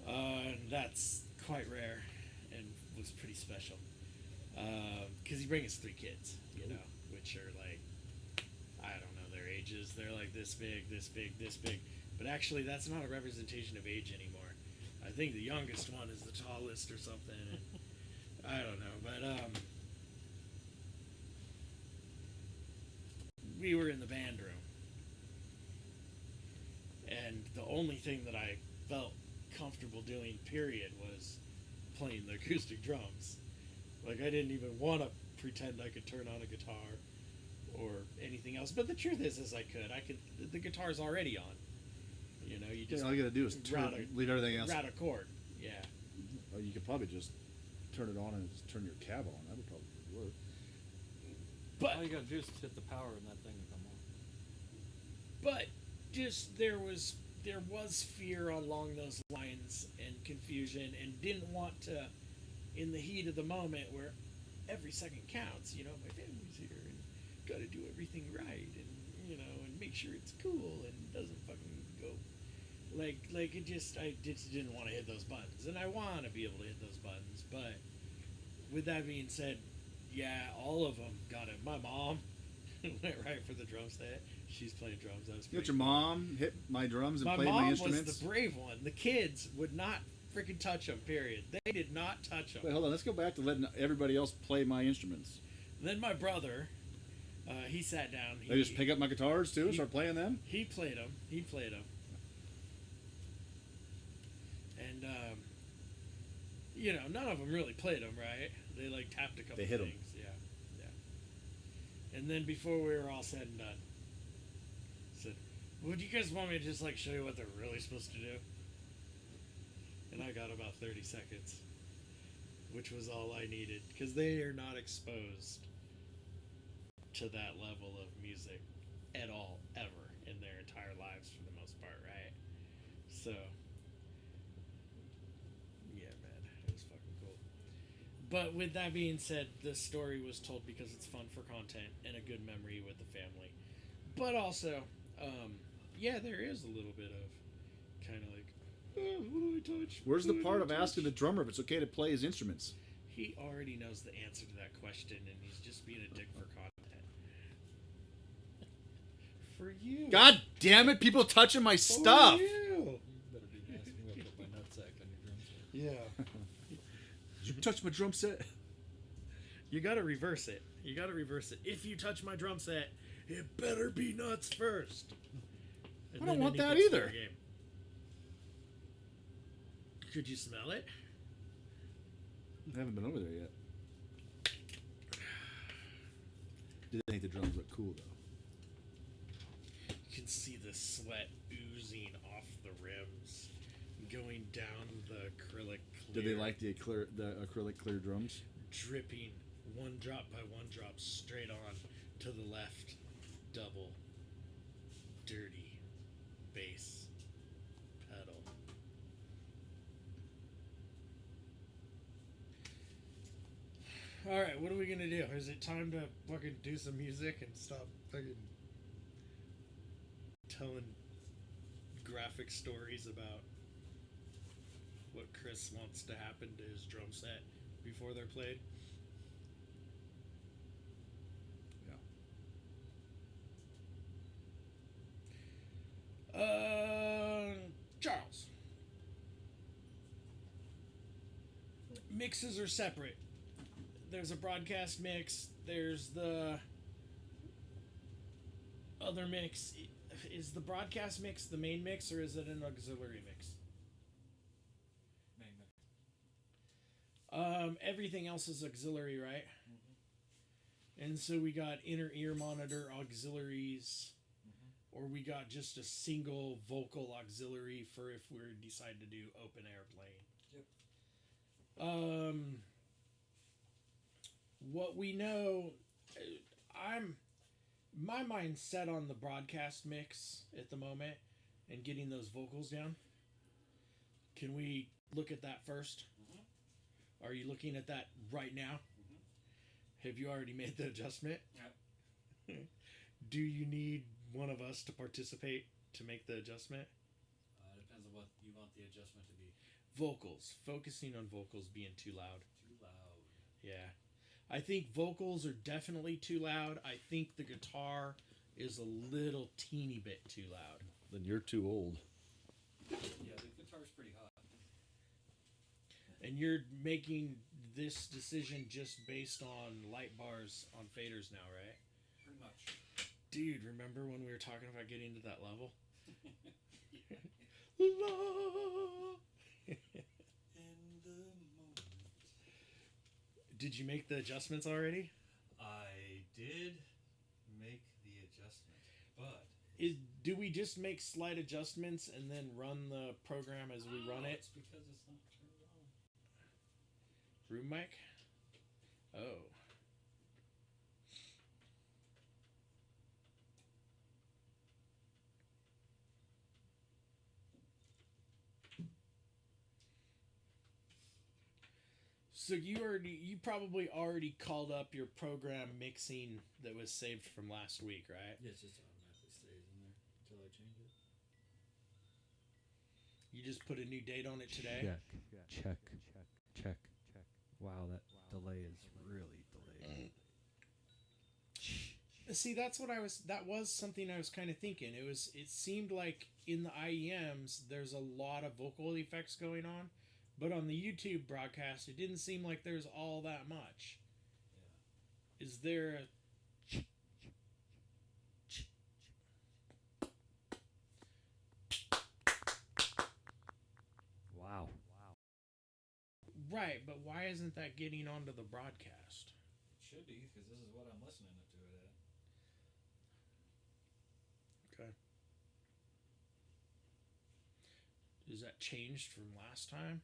Speaker 3: Yeah.
Speaker 1: And that's quite rare and was pretty special. Because he brings 3 kids, which are like, I don't know their ages. They're like this big, this big, this big. But actually, that's not a representation of age anymore. I think the youngest one is the tallest or something. I don't know, but we were in the band room, and the only thing that I felt comfortable doing, period, was playing the acoustic drums. Like, I didn't even want to pretend I could turn on a guitar or anything else. But the truth is I could. The guitar's already on. You just
Speaker 2: all you gotta do is leave everything else.
Speaker 1: route a chord. Yeah.
Speaker 2: Or you could probably just turn it on and just turn your cab on. That would probably work.
Speaker 1: But
Speaker 3: all you gotta do is hit the power and that thing will come on.
Speaker 1: but just there was fear along those lines and confusion, and didn't want to, in the heat of the moment where every second counts, you know, my family's here and got to do everything right, and you know, and make sure it's cool and doesn't fucking go like it just, I just didn't want to hit those buttons, and I want to be able to hit those buttons. But with that being said, yeah, all of them got it. My mom went right for the drum set. She's playing drums. That was
Speaker 2: You let
Speaker 1: pretty
Speaker 2: your
Speaker 1: cool.
Speaker 2: mom hit my drums and
Speaker 1: My
Speaker 2: play
Speaker 1: mom
Speaker 2: my
Speaker 1: was
Speaker 2: instruments?
Speaker 1: the brave one. The kids would not freaking touch them, period. They did not touch them.
Speaker 2: Wait, hold on. Let's go back to letting everybody else play my instruments.
Speaker 1: Then my brother, he sat down.
Speaker 2: They just pick up my guitars too and start playing them?
Speaker 1: He played them. And, you know, none of them really played them, right? They, like, tapped a couple
Speaker 2: They hit 'em.
Speaker 1: things. Yeah. And then before we were all said and done, said, well, do you guys want me to just, like, show you what they're really supposed to do? And I got about 30 seconds, which was all I needed, because they are not exposed to that level of music at all, ever, in their entire lives for the most part, right? So, yeah, man, it was fucking cool. But with that being said, the story was told because it's fun for content and a good memory with the family. But also, yeah, there is a little bit of kind of like, oh, what do I touch?
Speaker 2: Where's the
Speaker 1: What do
Speaker 2: part
Speaker 1: I
Speaker 2: of
Speaker 1: touch?
Speaker 2: asking the drummer if it's okay to play his instruments?
Speaker 1: He already knows the answer to that question, and he's just being a dick for content. For you.
Speaker 2: God damn it! People touching my stuff.
Speaker 1: For you.
Speaker 3: You better be nice. I'm gonna put my nutsack on your drum set.
Speaker 1: Yeah.
Speaker 2: Did you touch my drum set?
Speaker 1: You gotta reverse it. If you touch my drum set, it better be nuts first. And
Speaker 2: I don't
Speaker 1: then
Speaker 2: want that
Speaker 1: anything's
Speaker 2: either.
Speaker 1: fair game. Could you smell it?
Speaker 2: I haven't been over there yet. Did they think the drums look cool though?
Speaker 1: You can see the sweat oozing off the rims, going down the acrylic clear.
Speaker 2: Did they like the acrylic clear drums?
Speaker 1: Dripping one drop by one drop straight on to the left double dirty bass pedal. Alright, what are we gonna do? Is it time to fucking do some music and stop fucking telling graphic stories about what Chris wants to happen to his drum set before they're played? Charles. Mixes are separate. There's a broadcast mix. There's the other mix. Is the broadcast mix the main mix, or is it an auxiliary mix?
Speaker 3: Main mix.
Speaker 1: Everything else is auxiliary, right? And so we got inner ear monitor auxiliaries, or we got just a single vocal auxiliary for if we decide to do open air playing.
Speaker 3: Yep.
Speaker 1: What we know, my mind's set on the broadcast mix at the moment and getting those vocals down. Can we look at that first? Are you looking at that right now? Have you already made the adjustment?
Speaker 3: Yep.
Speaker 1: Do you need one of us to participate to make the adjustment?
Speaker 3: Depends on what you want the adjustment to be.
Speaker 1: Vocals. Focusing on vocals being too loud.
Speaker 3: Too loud.
Speaker 1: Yeah. I think vocals are definitely too loud. I think the guitar is a little teeny bit too loud.
Speaker 2: Then you're too old.
Speaker 3: Yeah, the guitar's pretty hot.
Speaker 1: And you're making this decision just based on light bars on faders now, right?
Speaker 3: Pretty much.
Speaker 1: Dude, remember when we were talking about getting to that level?
Speaker 3: In the moment.
Speaker 1: Did you make the adjustments already?
Speaker 3: I did make the adjustment, but
Speaker 1: Do we just make slight adjustments and then run the program as we run it?
Speaker 3: It's because it's not turned on.
Speaker 1: Room mic? Oh. So you probably already called up your program mixing that was saved from last week, right?
Speaker 2: Yeah, it just automatically stays in there until I change it.
Speaker 1: You just put a new date on it today?
Speaker 3: Check. Wow, that delay is really delayed.
Speaker 1: See, that was something I was kind of thinking. It seemed like in the IEMs there's a lot of vocal effects going on, but on the YouTube broadcast it didn't seem like there's all that much.
Speaker 2: Yeah.
Speaker 1: Is there a
Speaker 3: Wow.
Speaker 1: right, but why isn't that getting onto the broadcast?
Speaker 2: It should be, because this is what I'm listening to it at.
Speaker 1: Okay. Is that changed from last time?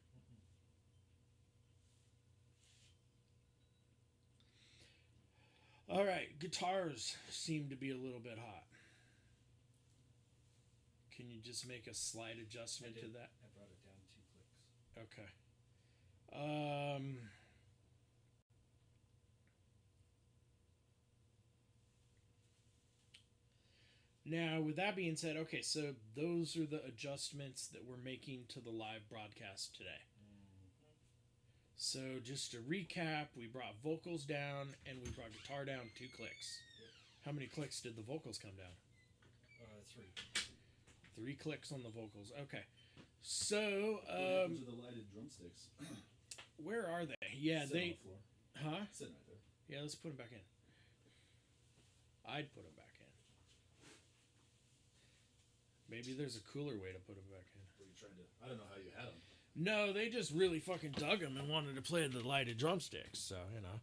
Speaker 1: All right, guitars seem to be a little bit hot. Can you just make a slight adjustment to that?
Speaker 2: I brought it down 2 clicks.
Speaker 1: Okay. Now, with that being said, okay, so those are the adjustments that we're making to the live broadcast today. So, just to recap, we brought vocals down and we brought guitar down 2 clicks.
Speaker 2: Yep.
Speaker 1: How many clicks did the vocals come down?
Speaker 2: 3.
Speaker 1: 3 clicks on the vocals. Okay. So,
Speaker 2: What happens to the lighted drumsticks?
Speaker 1: where are they? Yeah,
Speaker 2: Sitting
Speaker 1: they.
Speaker 2: on the floor.
Speaker 1: Huh?
Speaker 2: Sitting right there.
Speaker 1: Yeah, let's put them back in. I'd put them back in. Maybe there's a cooler way to put them back in.
Speaker 2: Were you trying to? I don't know how you had them.
Speaker 1: No, they just really fucking dug them and wanted to play the lighted drumsticks. So, you know.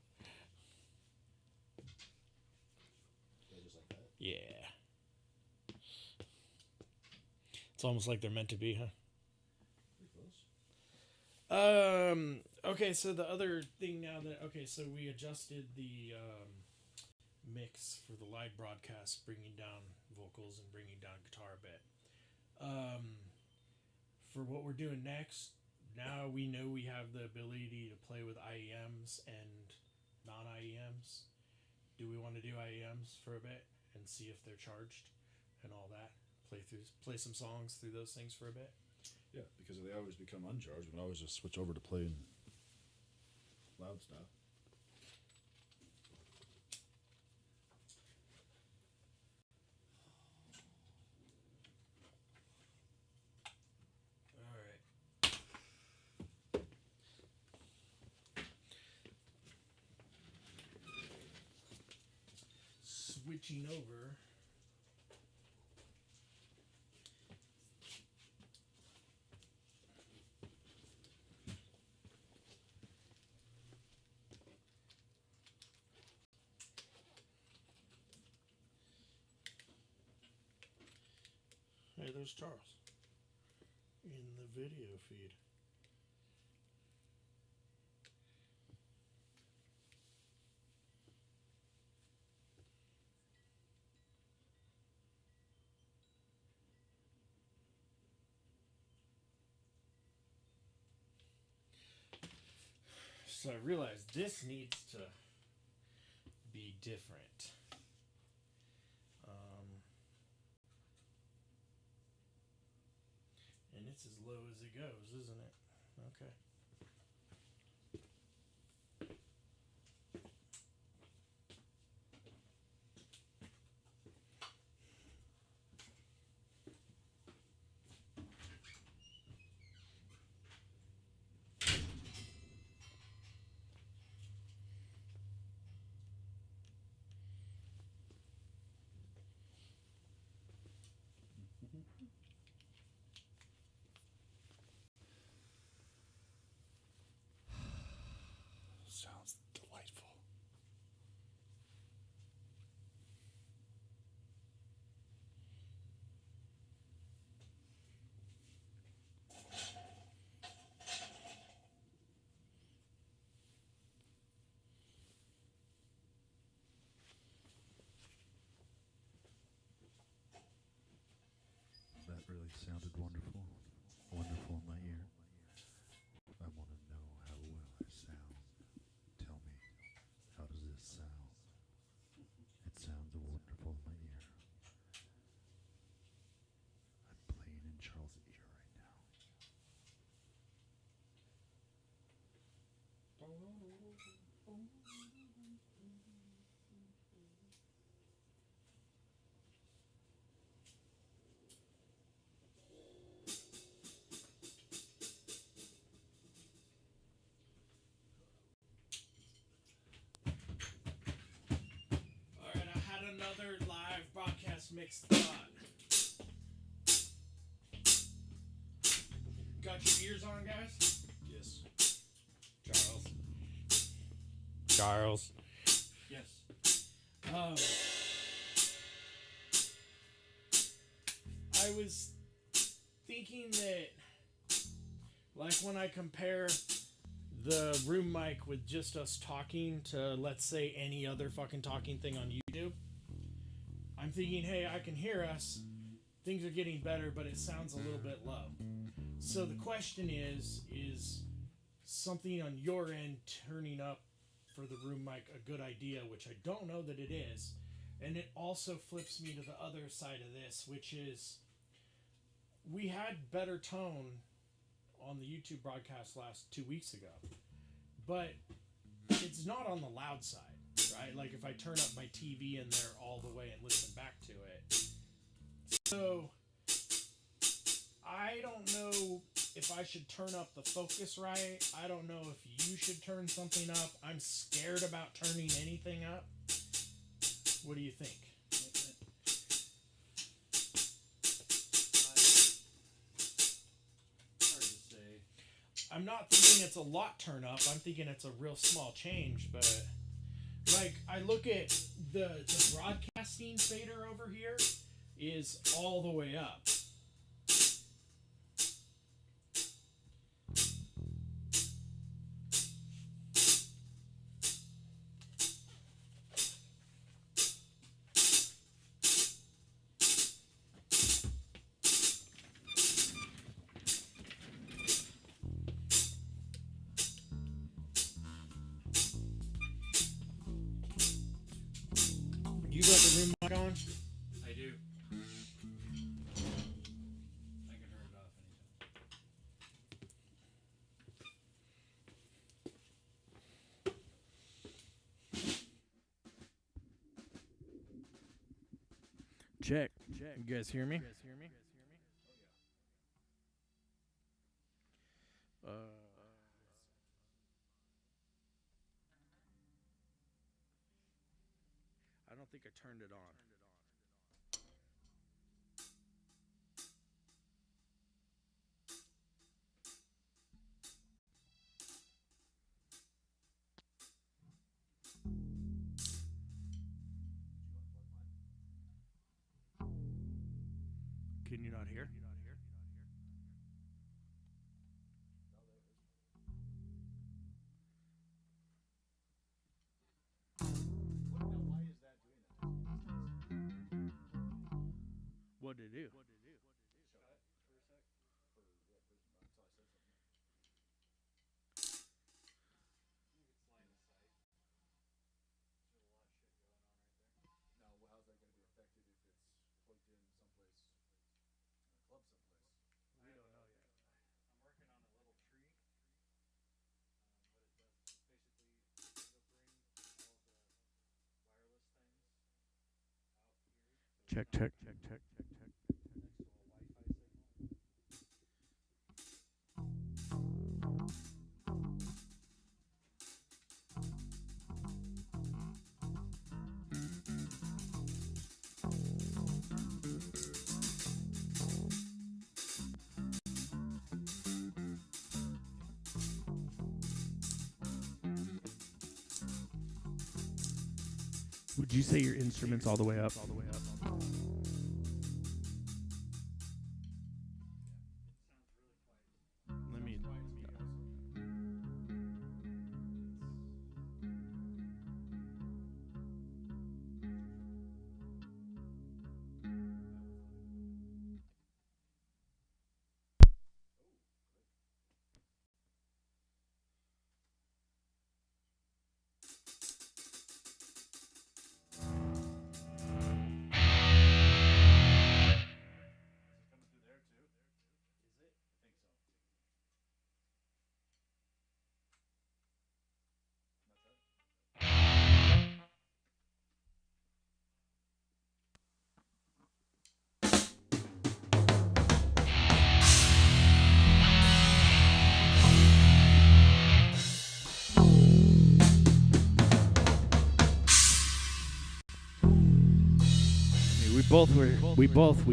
Speaker 2: They're just like that.
Speaker 1: Yeah. It's almost like they're meant to be, huh?
Speaker 2: Pretty close.
Speaker 1: Okay, so the other thing now that so we adjusted the mix for the live broadcast, bringing down vocals and bringing down guitar a bit. For what we're doing next, now we know we have the ability to play with IEMs and non-IEMs. Do we want to do IEMs for a bit and see if they're charged and all that? Play some songs through those things for a bit.
Speaker 2: Yeah, because they always become uncharged. We can always just switch over to playing loud style.
Speaker 1: All right. Switching over. Hey, there's Charles in the video feed. So I realized this needs to be different. And it's as low as it goes, isn't it? Okay.
Speaker 2: Sounds delightful. That really sounded wonderful in my ear. I want to know how well I sound.
Speaker 1: first mixed thought. Got your ears on, guys?
Speaker 2: Yes.
Speaker 1: Charles.
Speaker 3: Yes.
Speaker 1: I was thinking that, like, when I compare the room mic with just us talking to, let's say, any other fucking talking thing on YouTube, I'm thinking, hey, I can hear us. Things are getting better, but it sounds a little bit low. So the question is something on your end turning up for the room mic a good idea, which I don't know that it is. And it also flips me to the other side of this, which is we had better tone on the YouTube broadcast last 2 weeks ago, but it's not on the loud side, right? Like if I turn up my TV in there all the way and listen back to it. So I don't know if I should turn up the focus right. I don't know if you should turn something up. I'm scared about turning anything up. What do you think?
Speaker 3: Hard to say.
Speaker 1: I'm not thinking it's a lot turn up. I'm thinking it's a real small change, but like I look at the broadcasting fader over here is all the way up. You got the room mic on?
Speaker 3: I do. I can turn it off anytime.
Speaker 1: Check. You guys hear me? I don't think I turned it on. Can you not hear?
Speaker 2: Why is that doing that?
Speaker 1: What did it do?
Speaker 2: How's that going to be affected if it's plugged in someplace, in a club someplace?
Speaker 1: We don't know yet.
Speaker 3: I'm working on a little tree. What it does is basically it'll bring all the wireless things out here.
Speaker 1: Check.
Speaker 3: Next to a Wi-Fi signal.
Speaker 1: Would you say your instrument's all the way up? Let me. both were. We both.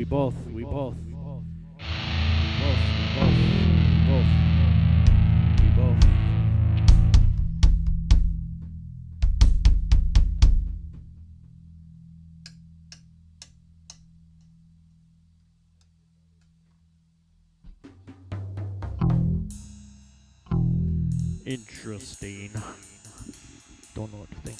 Speaker 1: Interesting. Don't know what to think.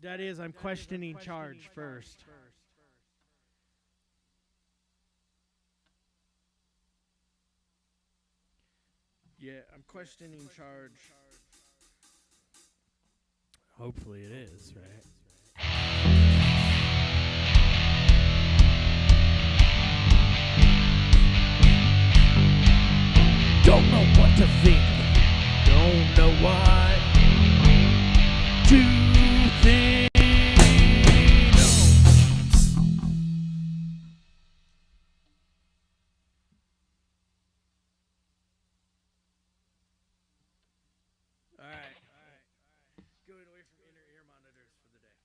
Speaker 1: That is, I'm questioning charge first. Yeah, I'm questioning charge. Hopefully it is, right? Don't know what to think. Don't know what to think. All right. Going away from inner ear monitors for the day.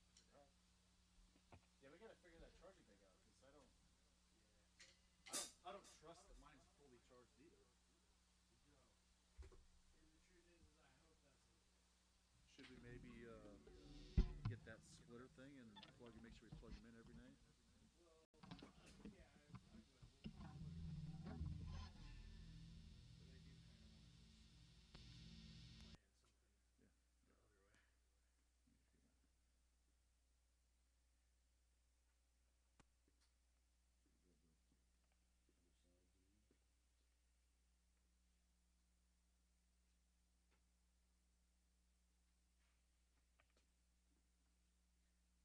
Speaker 2: Yeah, we gotta figure that charging thing out because I don't trust that mine's fully charged either. Should we maybe get that splitter thing and make sure we plug them in every night?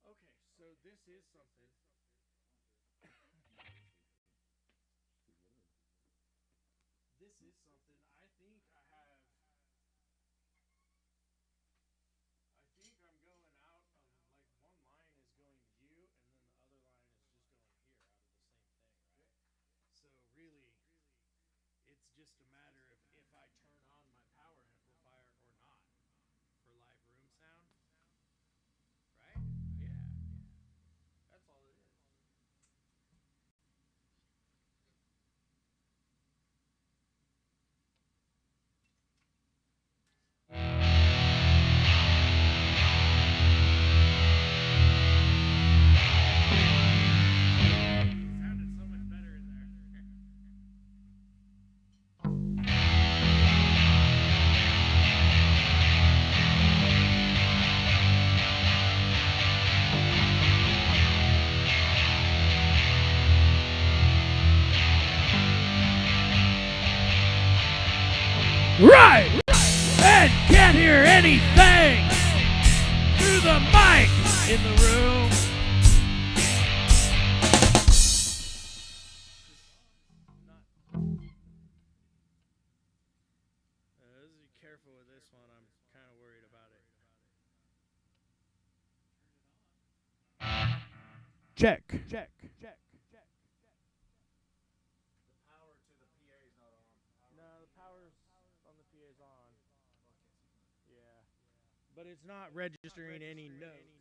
Speaker 1: Okay, so this is something. This is something I think I'm going out of, like, one line is going to you, and then the other line is just going here out of the same thing, right? So really, it's just a matter of if I turn on my power amplifier or not for live room sound, right? Yeah. That's all it is. Sounded so much better in there. Right! And can't hear anything through the mic in the room. Let's be careful with this one. I'm kind of worried about it. Check.
Speaker 2: The power to the PA is not on.
Speaker 1: No, the power's on the PA's on. Yeah. But it's not registering any notes.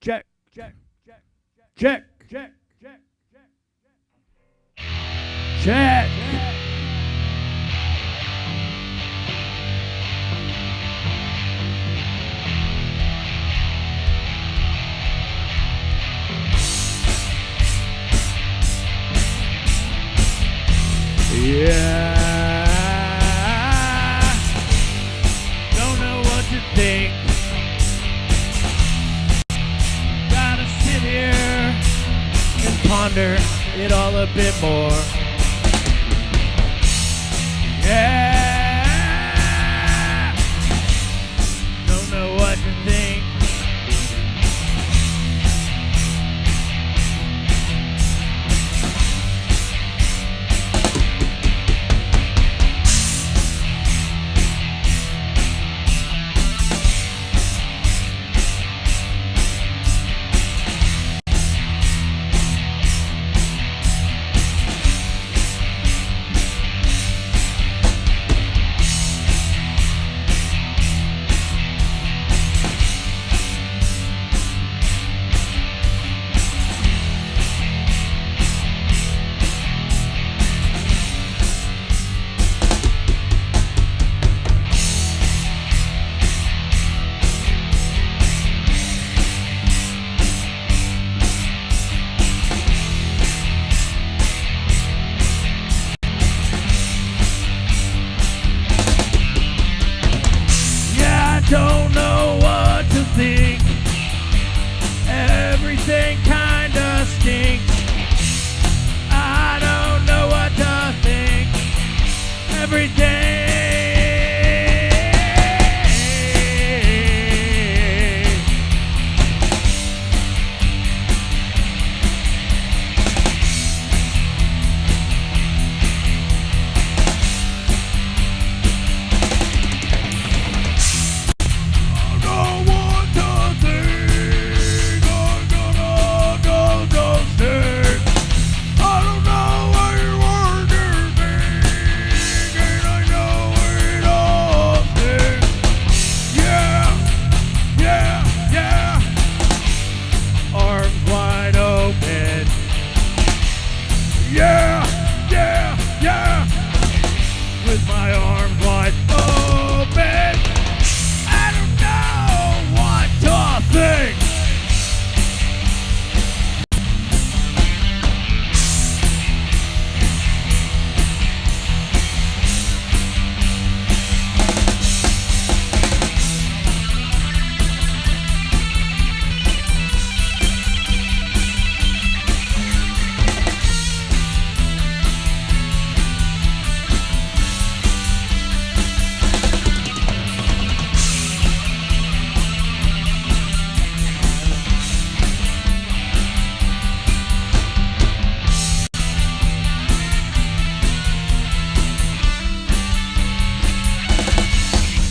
Speaker 4: check, check, check, check, check, check, check, check. Yeah, don't know what to think. Gotta sit here and ponder it all a bit more. Yeah, don't know what to think. Don't know what to think. Everything kinda stinks. I don't know what to think. Everything. With my arms wide open, I don't know what to think.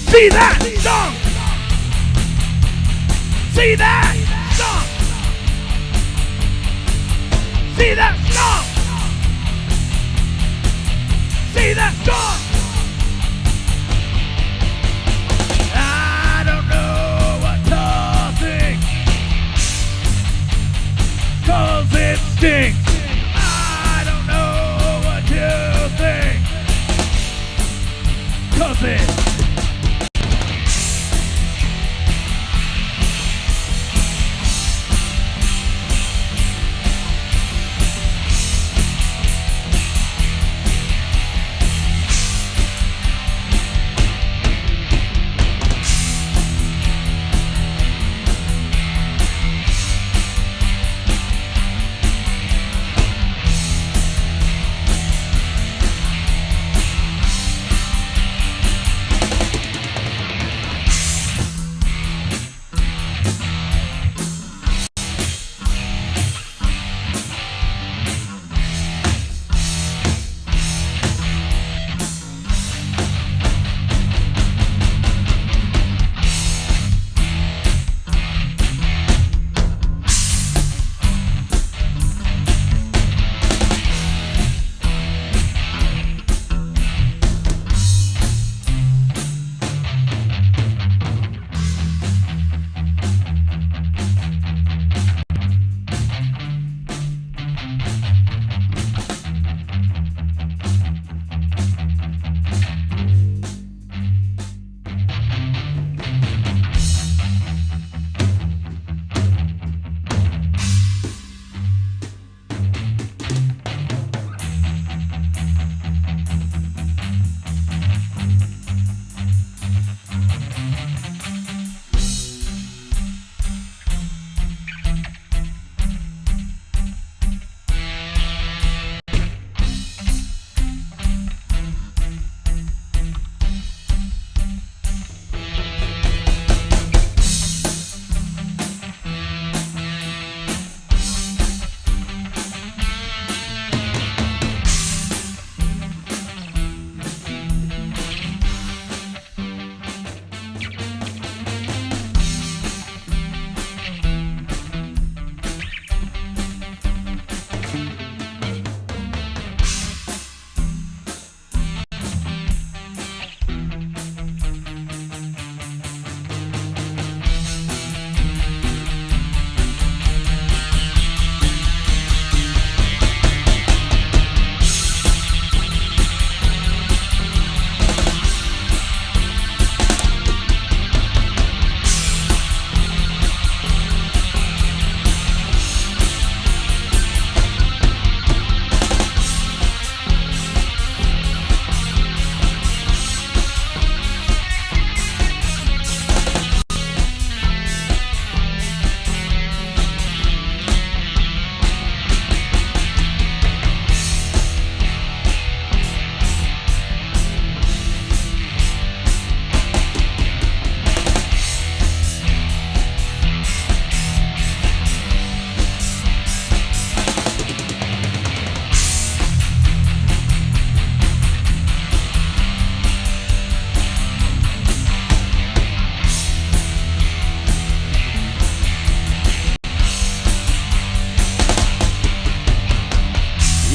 Speaker 4: See that song! See that song! See that song! See that song! I don't know what to think, 'cause it stinks. I don't know what to think, 'cause it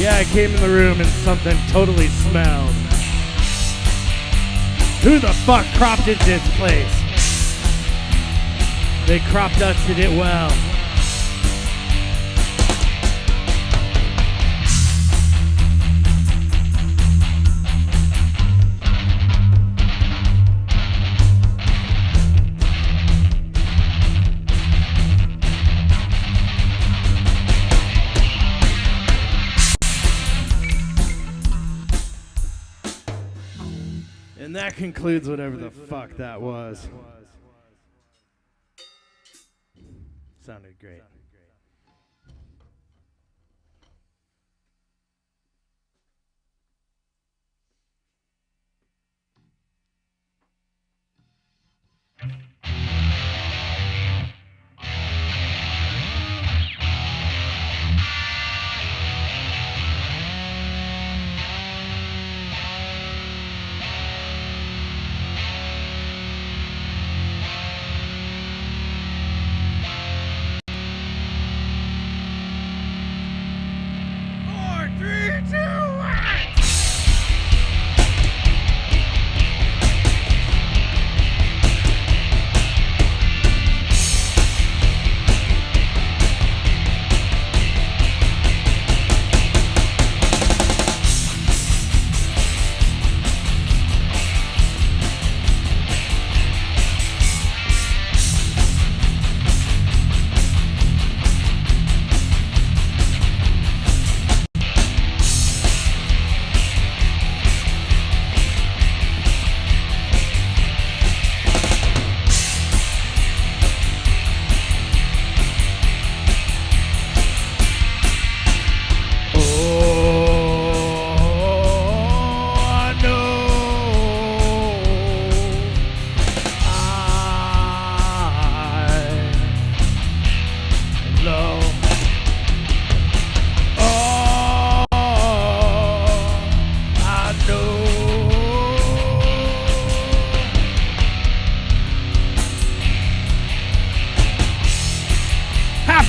Speaker 4: Yeah, I came in the room and something totally smelled. Who the fuck crop dusted this place? They crop dusted it well. And that concludes whatever the fuck that was. Sounded great.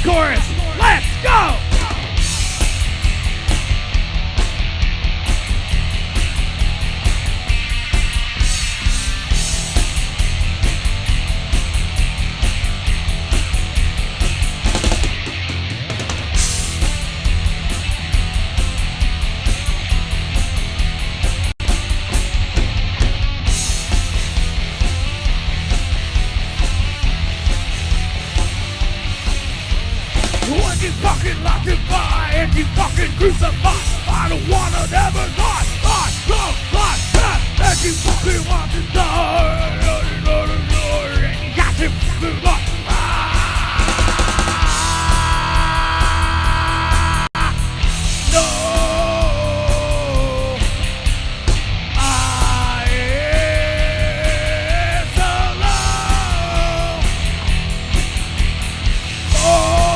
Speaker 4: Chorus, let's go! You fucking locked and fire and you fucking crucify. I don't wanna never die. And you fucking want to die. And you got to move on. No, I am so low. Oh.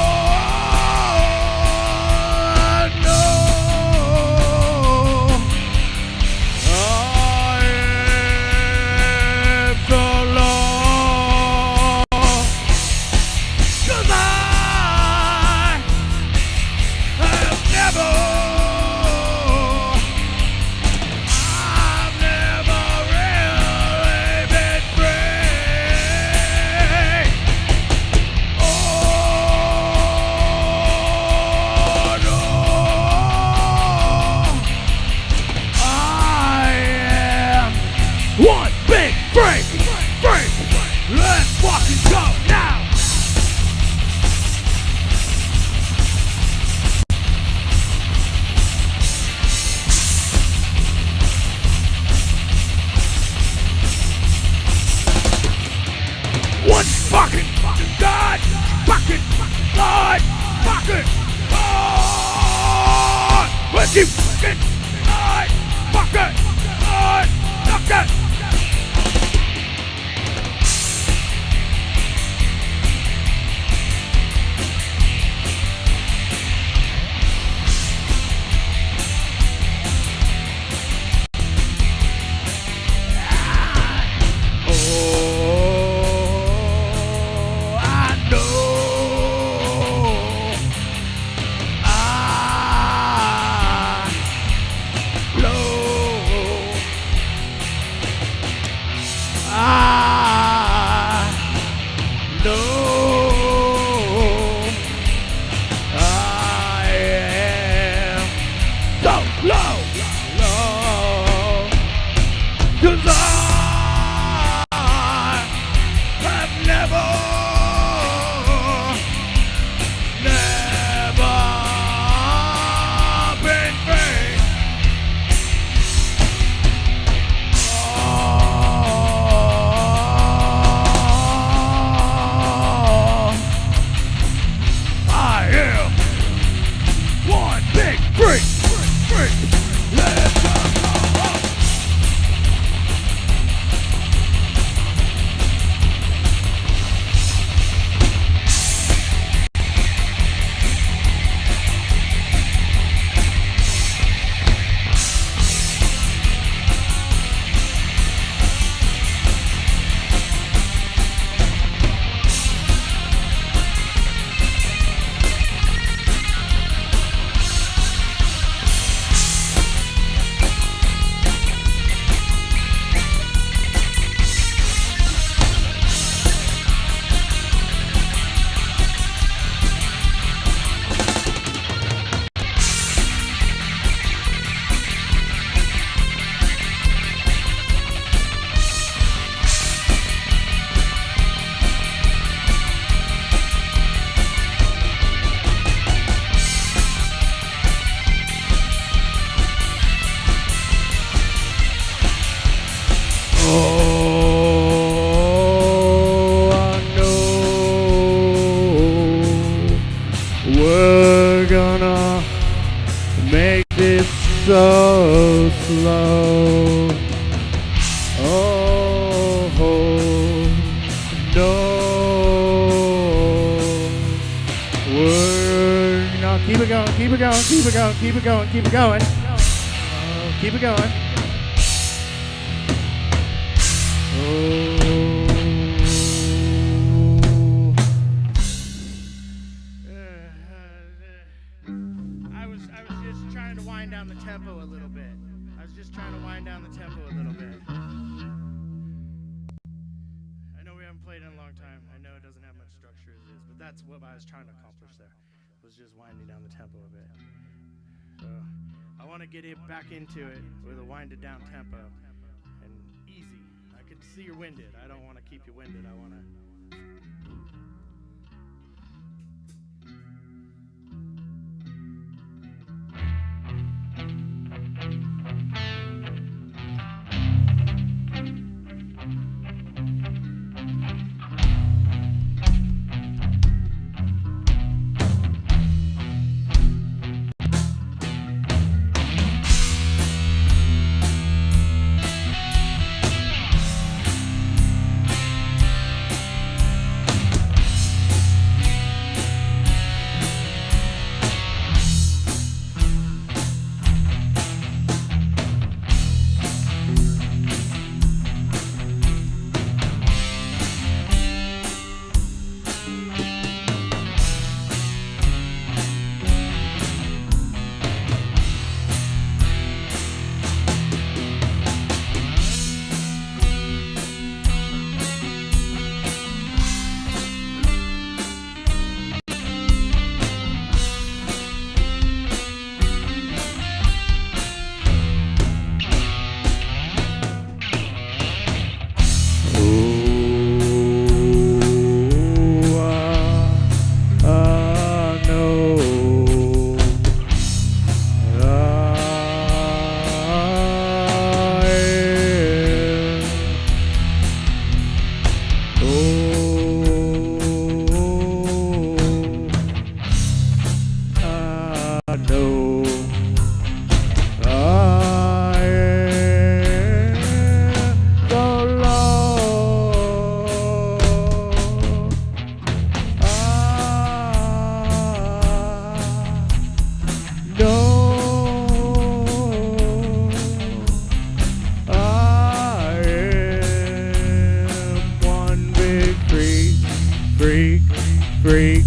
Speaker 4: One big break, let's fucking go now. One fucking God, fucking God, fucking God. With you fucking God, fucking God, fucking. we're gonna make this so slow. Oh, no. We're gonna keep it going, keep it going, keep it going, keep it going, keep it going. Keep it going. I was just trying to wind down the tempo a little bit. I know we haven't played in a long time. I know it doesn't have much structure as is, but that's what I was trying to accomplish there. Was just winding down the tempo a bit. So I want to get it back into it with a winded down tempo and easy. I could see you're winded. I don't want to keep you winded. I want to. Freak.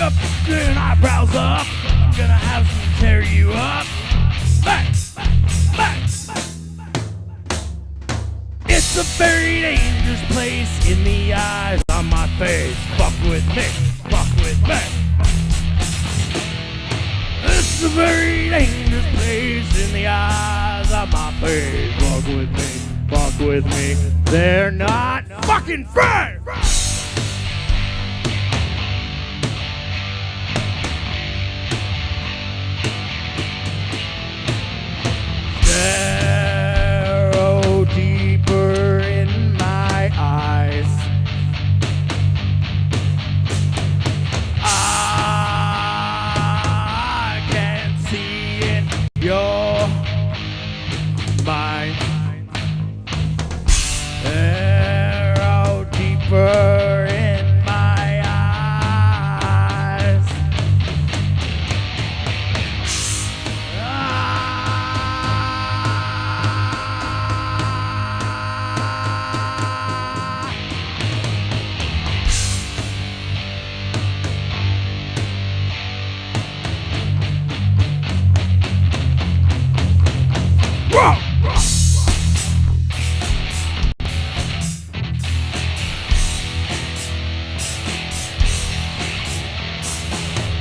Speaker 4: Up and eyebrows up. I'm gonna have to tear you up. It's a very dangerous place in the eyes on my face. Fuck with me, fuck with me. very dangerous place in the eyes of my face. Fuck with me, they're not fucking fair. Arrow deeper in my eyes. I can see in your mind. Arrow deeper in my eyes.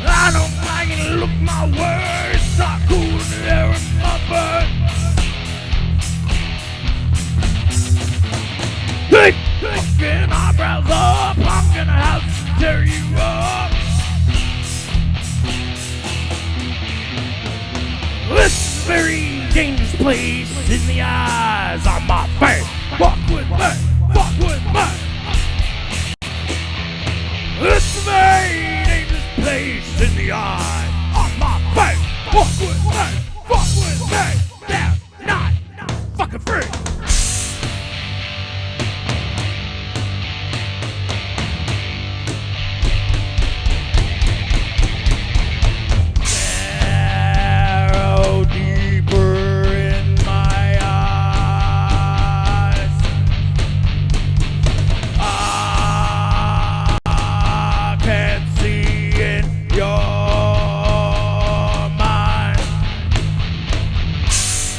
Speaker 4: I don't like it, look my words, start cooling the air in my butt. Hey, fucking eyebrows up, I'm gonna have to tear you up. This is a very dangerous place in the eyes of my face. Fuck with me, fuck with me. It's a very dangerous place in the eye on my face. Fuck with me, they're not fucking free. Arrow deeper in my eyes. I can see in your mind.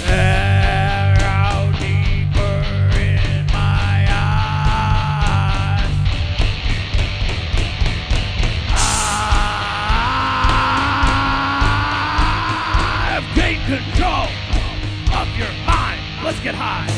Speaker 4: Arrow deeper in my eyes. I've gained control of your mind. Let's get high.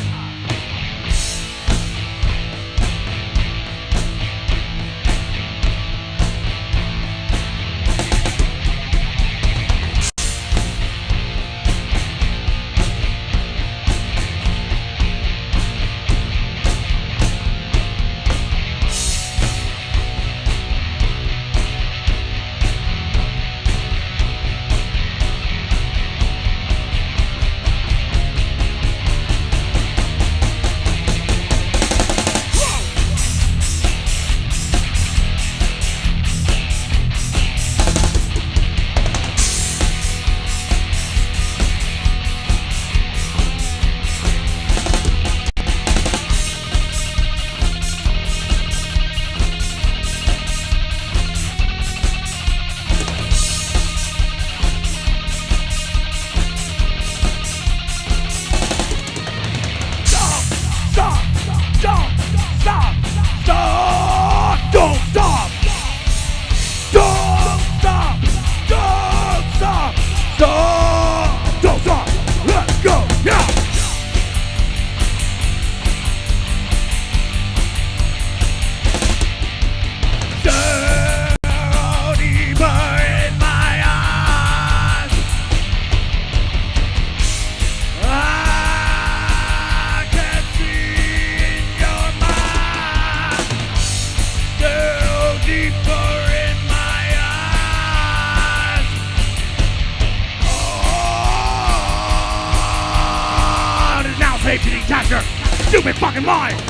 Speaker 4: Stupid fucking mind!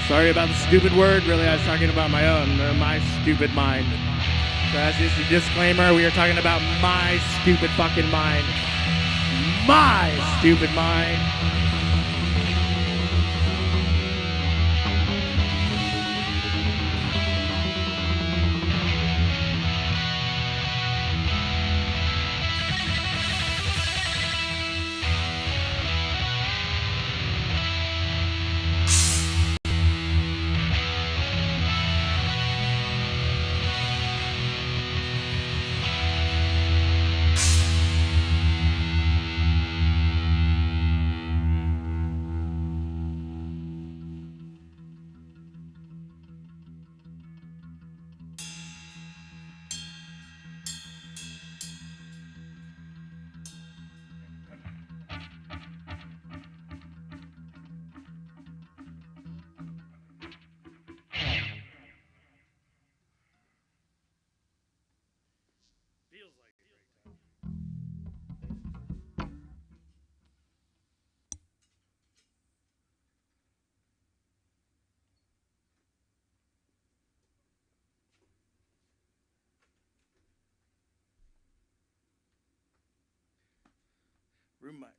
Speaker 4: Sorry about the stupid word. Really, I was talking about my own, my stupid mind. So that's just a disclaimer. We are talking about my stupid fucking mind. My stupid mind.
Speaker 2: Room mic.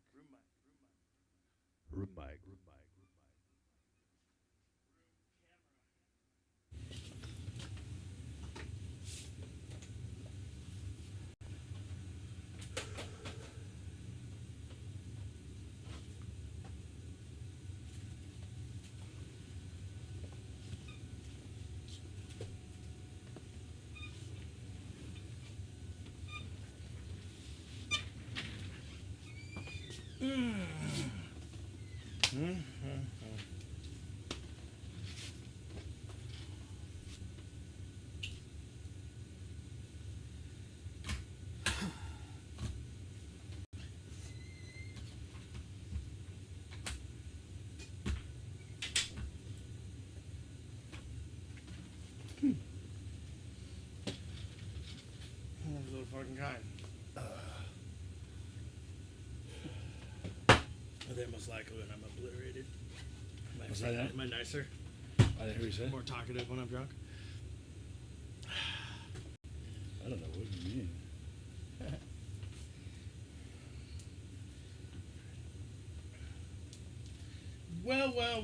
Speaker 4: That's so fucking kind. They must like it when I'm obliterated.
Speaker 2: Was that it?
Speaker 4: Am I nicer?
Speaker 2: I didn't hear you say.
Speaker 4: More talkative when I'm drunk?
Speaker 2: I don't know what you mean.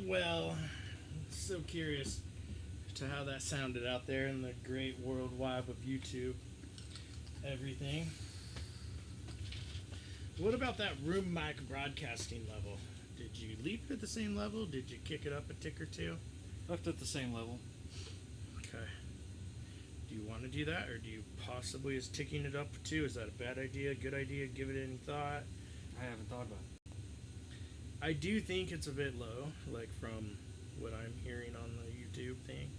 Speaker 4: Well. So curious to how that sounded out there in the great world wide of YouTube. Everything. What about that room mic broadcasting level? Did you leap at the same level? Did you kick it up a tick or two?
Speaker 3: Left at the same level.
Speaker 4: Okay. Do you want to do that, or do you possibly is ticking it up too? Is that a bad idea? Good idea? Give it any thought?
Speaker 3: I haven't thought about it.
Speaker 4: I do think it's a bit low, like from what I'm hearing on the YouTube thing.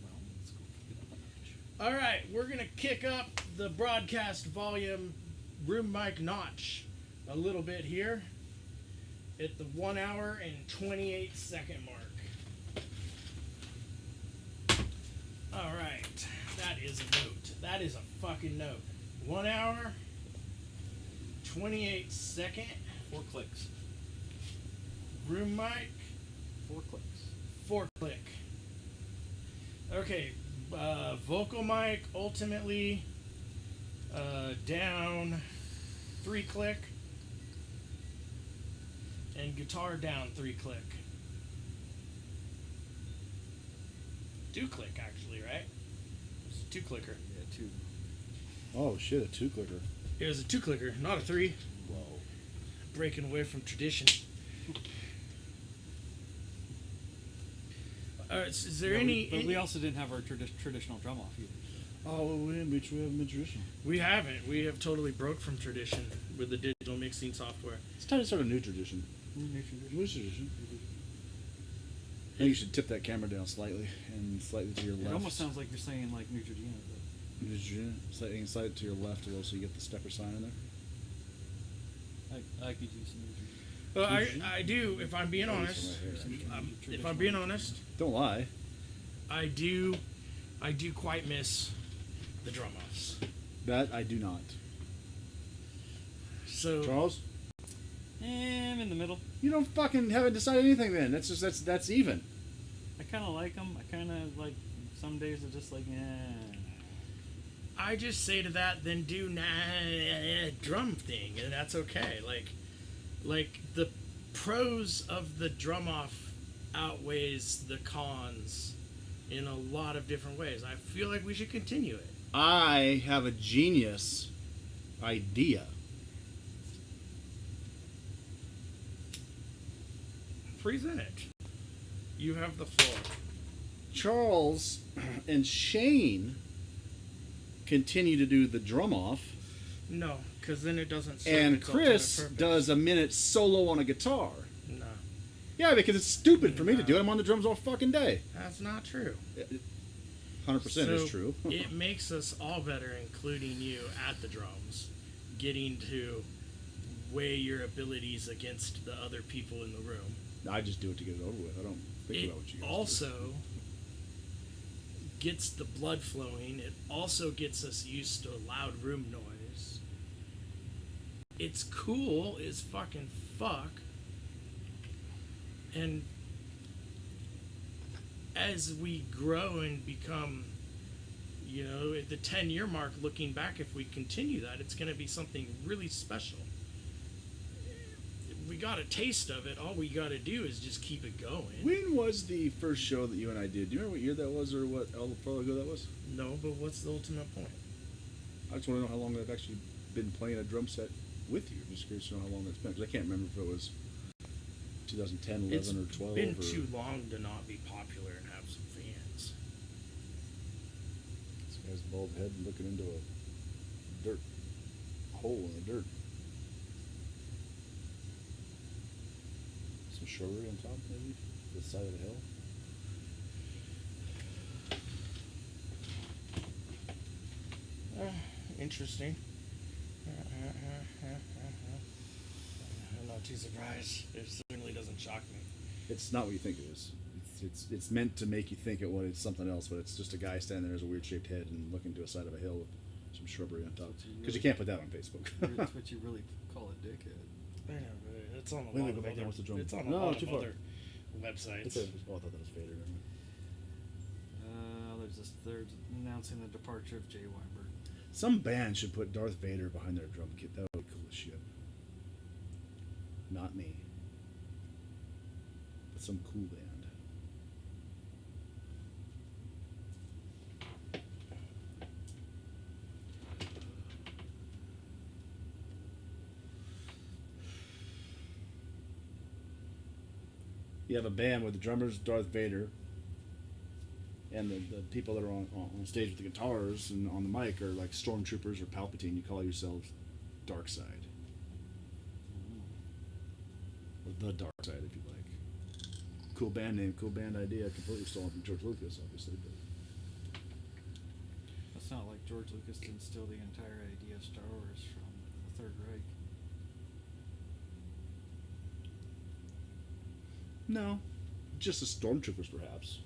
Speaker 3: Well, let's go keep it up a notch.
Speaker 4: All right, we're gonna kick up the broadcast volume room mic notch a little bit here at the 1 hour and 28 second mark. All right, that is a note. That is a fucking note. 1 hour, 28 second
Speaker 3: 4 clicks.
Speaker 4: room mic.
Speaker 3: 4 clicks.
Speaker 4: 4 click. Okay, vocal mic ultimately down 3 click, and guitar down 3 click. 2 click actually, right? It's a 2 clicker.
Speaker 3: Yeah, 2.
Speaker 2: Oh shit, a 2-clicker.
Speaker 4: It was a 2 clicker, not a 3.
Speaker 2: Whoa.
Speaker 4: Breaking away from tradition. Is there
Speaker 3: But we also didn't have our traditional drum off either.
Speaker 2: Oh, we haven't been traditional.
Speaker 4: We haven't. We have totally broke from tradition with the digital mixing software.
Speaker 2: It's time to start a new tradition. New tradition. I think you should tip that camera down slightly and slightly to your left.
Speaker 3: It almost sounds like you're saying like Neutrogena.
Speaker 2: Neutrogena. Slide it to your left a little so you get the stepper sign in there.
Speaker 3: I could use some Neutrogena.
Speaker 4: Well, I do. If I'm being honest, if I'm being honest,
Speaker 2: don't lie.
Speaker 4: I do quite miss the drum offs.
Speaker 2: That I do not.
Speaker 4: So
Speaker 2: Charles,
Speaker 3: I'm in the middle.
Speaker 2: you don't fucking haven't decided anything. Then that's even.
Speaker 3: I kind of like them. I kind of like some days are just like,
Speaker 4: I just say to that, then do drum thing, and that's okay. Like the pros of the drum off outweighs the cons in a lot of different ways. I feel like we should continue it.
Speaker 2: I have a genius idea.
Speaker 4: Present it. You have the floor.
Speaker 2: Charles and Shane continue to do the drum off,
Speaker 4: No, because then it doesn't serve
Speaker 2: and
Speaker 4: its ultimate
Speaker 2: Chris
Speaker 4: purpose.
Speaker 2: does a minute solo on a guitar.
Speaker 4: No,
Speaker 2: Yeah, because it's stupid for me to do it. I'm on the drums all fucking day.
Speaker 4: that's not true.
Speaker 2: 100% is true.
Speaker 4: It makes us all better, including you at the drums, getting to weigh your abilities against the other people in the room.
Speaker 2: I just do it to get it over with. I don't think
Speaker 4: It
Speaker 2: about what you guys
Speaker 4: also gets the blood flowing. It also gets us used to loud room noise. It's cool as fucking fuck. And as we grow and become, at the 10-year mark, looking back, if we continue that, it's going to be something really special.
Speaker 1: we got a taste of it. All we got to do is just keep it going.
Speaker 2: When was the first show that you and I did? Do you remember what year that was, or what how far ago that was?
Speaker 1: No, but what's the ultimate point?
Speaker 2: I just want to know how long I've actually been playing a drum set with you. I'm just curious to know how long that's been, because I can't remember if it was 2010, 11,
Speaker 1: It's
Speaker 2: or 12.
Speaker 1: been
Speaker 2: or...
Speaker 1: too long to not be popular and have some fans.
Speaker 2: This guy's bald head and looking into a dirt hole in the dirt. Some shrubbery on top, maybe? The side of the hill?
Speaker 1: Interesting. I'm not too surprised. It certainly doesn't shock me.
Speaker 2: It's not what you think it is. It's meant to make you think it was something else, but it's just a guy standing there as a weird shaped head and looking to a side of a hill with some shrubbery on top. Because you can't put that on Facebook.
Speaker 3: That's what you really call a dickhead.
Speaker 1: I know, but it's on a
Speaker 2: Wait,
Speaker 1: lot
Speaker 2: go
Speaker 1: of
Speaker 2: back
Speaker 1: other,
Speaker 2: down with the drum.
Speaker 1: it's on a
Speaker 2: No,
Speaker 1: lot
Speaker 2: too
Speaker 1: of
Speaker 2: far.
Speaker 1: other websites.
Speaker 2: Oh, I thought that was Vader. Never mind.
Speaker 3: They're announcing the departure of Jay Weinberg.
Speaker 2: Some band should put Darth Vader behind their drum kit. That would be cool as shit. Not me. But some cool band. You have a band with the drummers, Darth Vader, and the people that are on stage with the guitars and on the mic are like Stormtroopers or Palpatine. You call yourselves Dark Side. Or the Dark Side, if you like. Cool band name, cool band idea. Completely stolen from George Lucas, obviously. But
Speaker 3: That's not like George Lucas didn't steal the entire idea of Star Wars from the Third Reich.
Speaker 2: no, just the Stormtroopers, perhaps.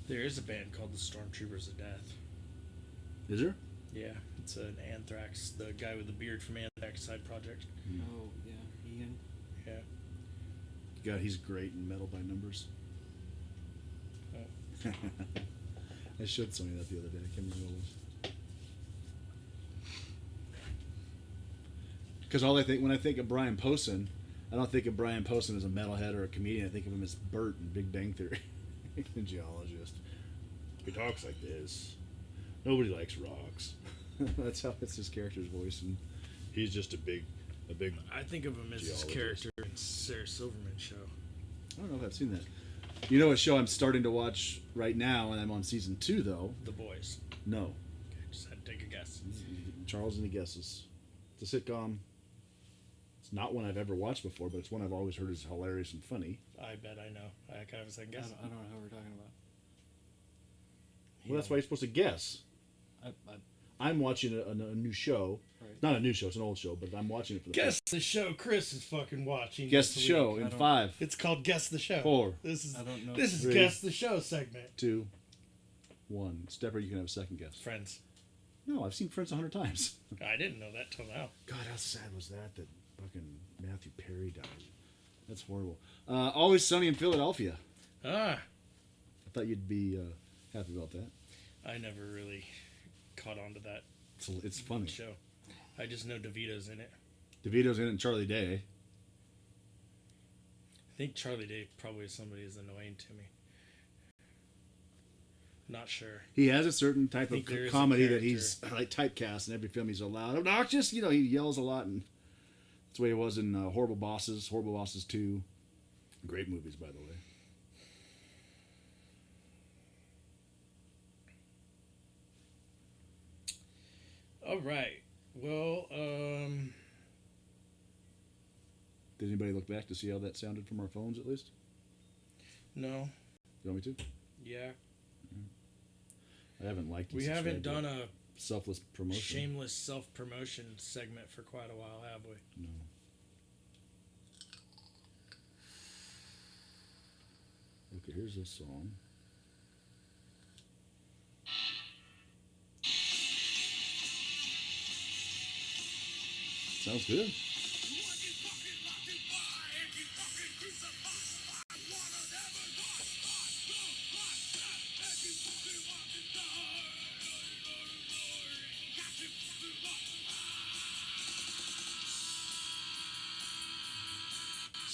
Speaker 1: There is a band called the Stormtroopers of Death.
Speaker 2: Is there?
Speaker 1: Yeah, it's an Anthrax, the guy with the beard from Anthrax side project.
Speaker 3: Oh, yeah. Ian.
Speaker 1: Yeah.
Speaker 2: God, he's great in Metal by Numbers.
Speaker 1: Oh.
Speaker 2: I showed somebody that the other day. I can't remember what it was. Because all I think when I think of Brian Posehn, I don't think of Brian Posehn as a metalhead or a comedian. I think of him as Bert in Big Bang Theory, a geologist. He talks like this. Nobody likes rocks. That's his character's voice, and he's just a big.
Speaker 1: I think of him as his
Speaker 2: geologist.
Speaker 1: character in Sarah Silverman show.
Speaker 2: I don't know if I've seen that. You know what show I'm starting to watch right now, and I'm on season 2 though.
Speaker 1: The Boys.
Speaker 2: No,
Speaker 1: Okay, just had to take a guess.
Speaker 2: Charles and the Guesses. It's a sitcom. It's not one I've ever watched before, but it's one I've always heard is hilarious and funny.
Speaker 1: I bet I know. I kind of a second
Speaker 3: I
Speaker 1: guess.
Speaker 3: don't know who we're talking about.
Speaker 2: Well, that's why you're supposed to guess. I'm watching a new show.
Speaker 3: Right.
Speaker 2: Not a new show, it's an old show, but I'm watching it for the
Speaker 1: Guess the show Chris is fucking watching.
Speaker 2: Guess
Speaker 1: this
Speaker 2: the show
Speaker 1: week.
Speaker 2: in
Speaker 3: I don't-
Speaker 2: 5,
Speaker 1: It's called Guess the Show.
Speaker 2: 4,
Speaker 1: This is
Speaker 3: I don't know.
Speaker 1: This is
Speaker 2: 3,
Speaker 1: Guess the Show segment.
Speaker 2: 2, 1. Stepper, you can have a second guess.
Speaker 1: Friends.
Speaker 2: No, I've seen Friends 100 times.
Speaker 1: I didn't know that till now.
Speaker 2: God, how sad was that fucking Matthew Perry died? That's horrible. Always Sunny in Philadelphia.
Speaker 1: Ah,
Speaker 2: I thought you'd be happy about that.
Speaker 1: I never really caught on to that
Speaker 2: It's funny.
Speaker 1: show. I just know DeVito's in it.
Speaker 2: DeVito's in it and Charlie Day.
Speaker 1: I think Charlie Day probably is somebody who's annoying to me. Not sure.
Speaker 2: He has a certain type of
Speaker 1: think there is a
Speaker 2: comedy that
Speaker 1: character.
Speaker 2: he's like typecast in every film. He's loud, obnoxious. You know, he yells a lot, and that's the way it was in Horrible Bosses 2. Great movies, by the way.
Speaker 1: All right. Well,
Speaker 2: Did anybody look back to see how that sounded from our phones, at least?
Speaker 1: no.
Speaker 2: You want me to?
Speaker 1: Yeah.
Speaker 2: I haven't liked.
Speaker 1: We haven't done a
Speaker 2: selfless promotion.
Speaker 1: shameless self-promotion segment for quite a while, have we?
Speaker 2: No. Okay, here's this song. Sounds good.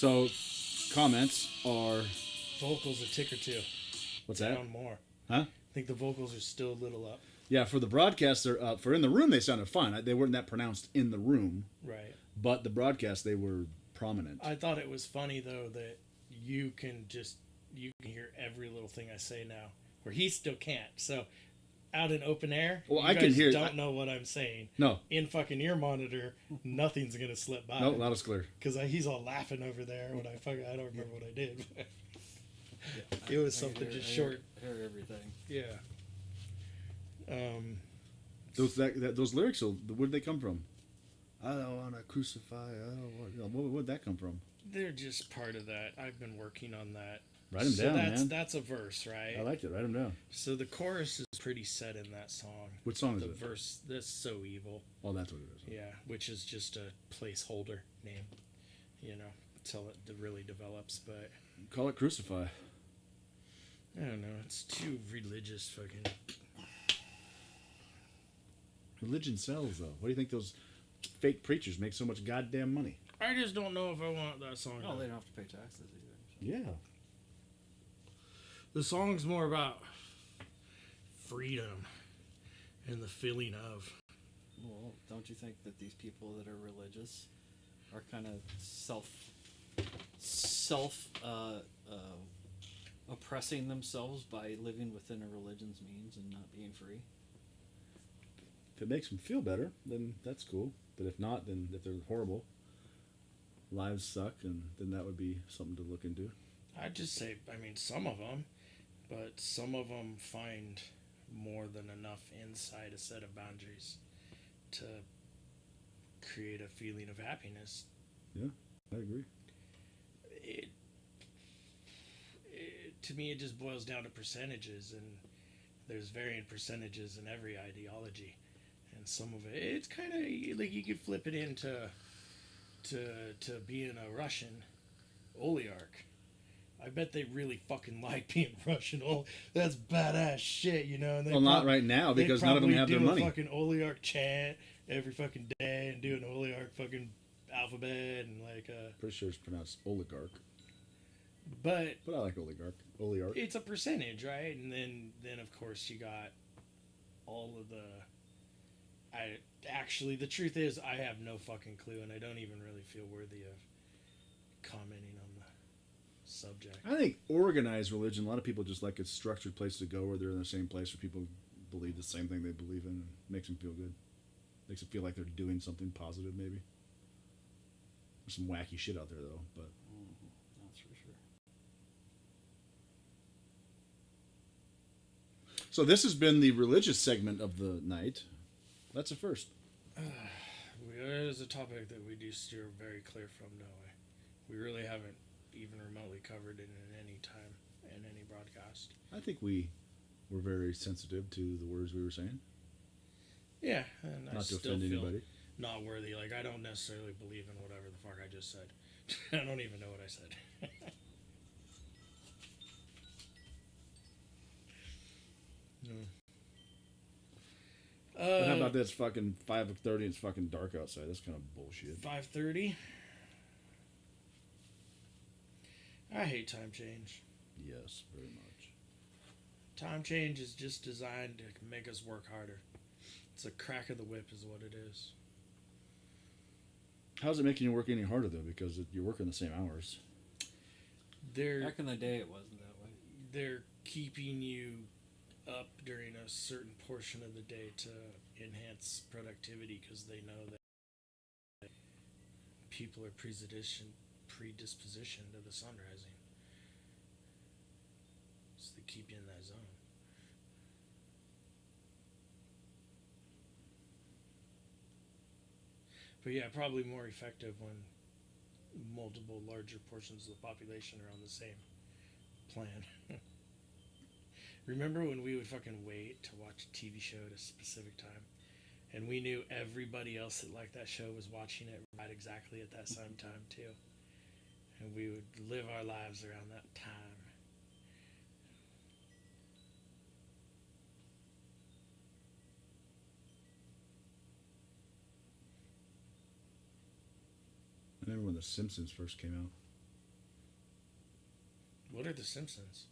Speaker 2: So, comments are
Speaker 1: Vocals a tick or two.
Speaker 2: what's that?
Speaker 1: Down more.
Speaker 2: Huh?
Speaker 1: I think the vocals are still a little up.
Speaker 2: Yeah, for the broadcast, they're up. For in the room, they sounded fine. They weren't that pronounced in the room,
Speaker 1: Right.
Speaker 2: but the broadcast, they were prominent.
Speaker 1: I thought it was funny though that you can hear every little thing I say now, where he still can't. So out in open air,
Speaker 2: Well,
Speaker 1: you
Speaker 2: I
Speaker 1: guys
Speaker 2: can hear.
Speaker 1: don't know what I'm saying.
Speaker 2: No,
Speaker 1: In fucking ear monitor, nothing's gonna slip by.
Speaker 2: no, loud and clear.
Speaker 1: Because he's all laughing over there when I don't remember what I did.
Speaker 3: Yeah,
Speaker 1: It was
Speaker 3: I
Speaker 1: something
Speaker 3: hear-
Speaker 1: just
Speaker 3: I
Speaker 1: short.
Speaker 3: Hear everything.
Speaker 1: Yeah.
Speaker 2: Those lyrics, where'd they come from? I don't want to crucify. I don't want. Where'd that come from?
Speaker 1: They're just part of that. I've been working on that.
Speaker 2: Write them down, man.
Speaker 1: That's a verse, right?
Speaker 2: I liked it. Write them down.
Speaker 1: So the chorus is pretty set in that song.
Speaker 2: What song is
Speaker 1: The
Speaker 2: it?
Speaker 1: verse, that's So Evil.
Speaker 2: Oh, that's what it is.
Speaker 1: Yeah, which is just a placeholder name, until it really develops. But
Speaker 2: Call it Crucify.
Speaker 1: I don't know. It's too religious fucking.
Speaker 2: Religion sells, though. What do you think those fake preachers make so much goddamn money?
Speaker 1: I just don't know if I want that song.
Speaker 3: Oh, they don't have to pay taxes either.
Speaker 2: Yeah.
Speaker 1: The song's more about freedom and the feeling of.
Speaker 3: Well, don't you think that these people that are religious are kind of oppressing themselves by living within a religion's means and not being free?
Speaker 2: If it makes them feel better, then that's cool. But if not, then if they're horrible, lives suck, and then that would be something to look into.
Speaker 1: I'd just say, some of them, but some of them find more than enough inside a set of boundaries to create a feeling of happiness.
Speaker 2: Yeah, I agree.
Speaker 1: To me, it just boils down to percentages, and there's varying percentages in every ideology. And some of it's kind of like you could flip it into to being a Russian oligarch. I bet they really fucking like being Russian. Oh, that's badass shit, And
Speaker 2: Well, not right now because none of them have their money.
Speaker 1: They fucking oligarch chant every fucking day and do an oligarch fucking alphabet and
Speaker 2: Pretty sure it's pronounced oligarch.
Speaker 1: But
Speaker 2: I like oligarch. Oligarch.
Speaker 1: it's a percentage, right? And then of course you got all of the. The truth is, I have no fucking clue, and I don't even really feel worthy of commenting on the subject.
Speaker 2: I think organized religion, a lot of people just like a structured place to go where they're in the same place where people believe the same thing they believe in, and makes them feel good. Makes them feel like they're doing something positive, maybe. There's some wacky shit out there, though, but...
Speaker 3: That's for sure.
Speaker 2: So this has been the religious segment of the night. That's a first.
Speaker 1: It is a topic that we do steer very clear from, don't we? We really haven't even remotely covered it in any time in any broadcast.
Speaker 2: I think we were very sensitive to the words we were saying.
Speaker 1: Yeah, and
Speaker 2: Not
Speaker 1: I
Speaker 2: to
Speaker 1: still
Speaker 2: offend
Speaker 1: feel
Speaker 2: anybody.
Speaker 1: not worthy. Like, I don't necessarily believe in whatever the fuck I just said. I don't even know what I said. No.
Speaker 2: But how about this? Fucking 5:30. It's fucking dark outside. That's kind of bullshit.
Speaker 1: 5:30. I hate time change.
Speaker 2: Yes, very much.
Speaker 1: Time change is just designed to make us work harder. It's a crack of the whip, is what it is.
Speaker 2: How's it making you work any harder though? Because you're working the same hours.
Speaker 3: Back in the day, it wasn't that way.
Speaker 1: They're keeping you up during a certain portion of the day to enhance productivity because they know that people are predispositioned to the sun rising. So they keep you in that zone. But yeah, probably more effective when multiple larger portions of the population are on the same plan. Remember when we would fucking wait to watch a TV show at a specific time, and we knew everybody else that liked that show was watching it right exactly at that same time too, and we would live our lives around that time.
Speaker 2: I remember when The Simpsons first came out.
Speaker 1: What are The Simpsons?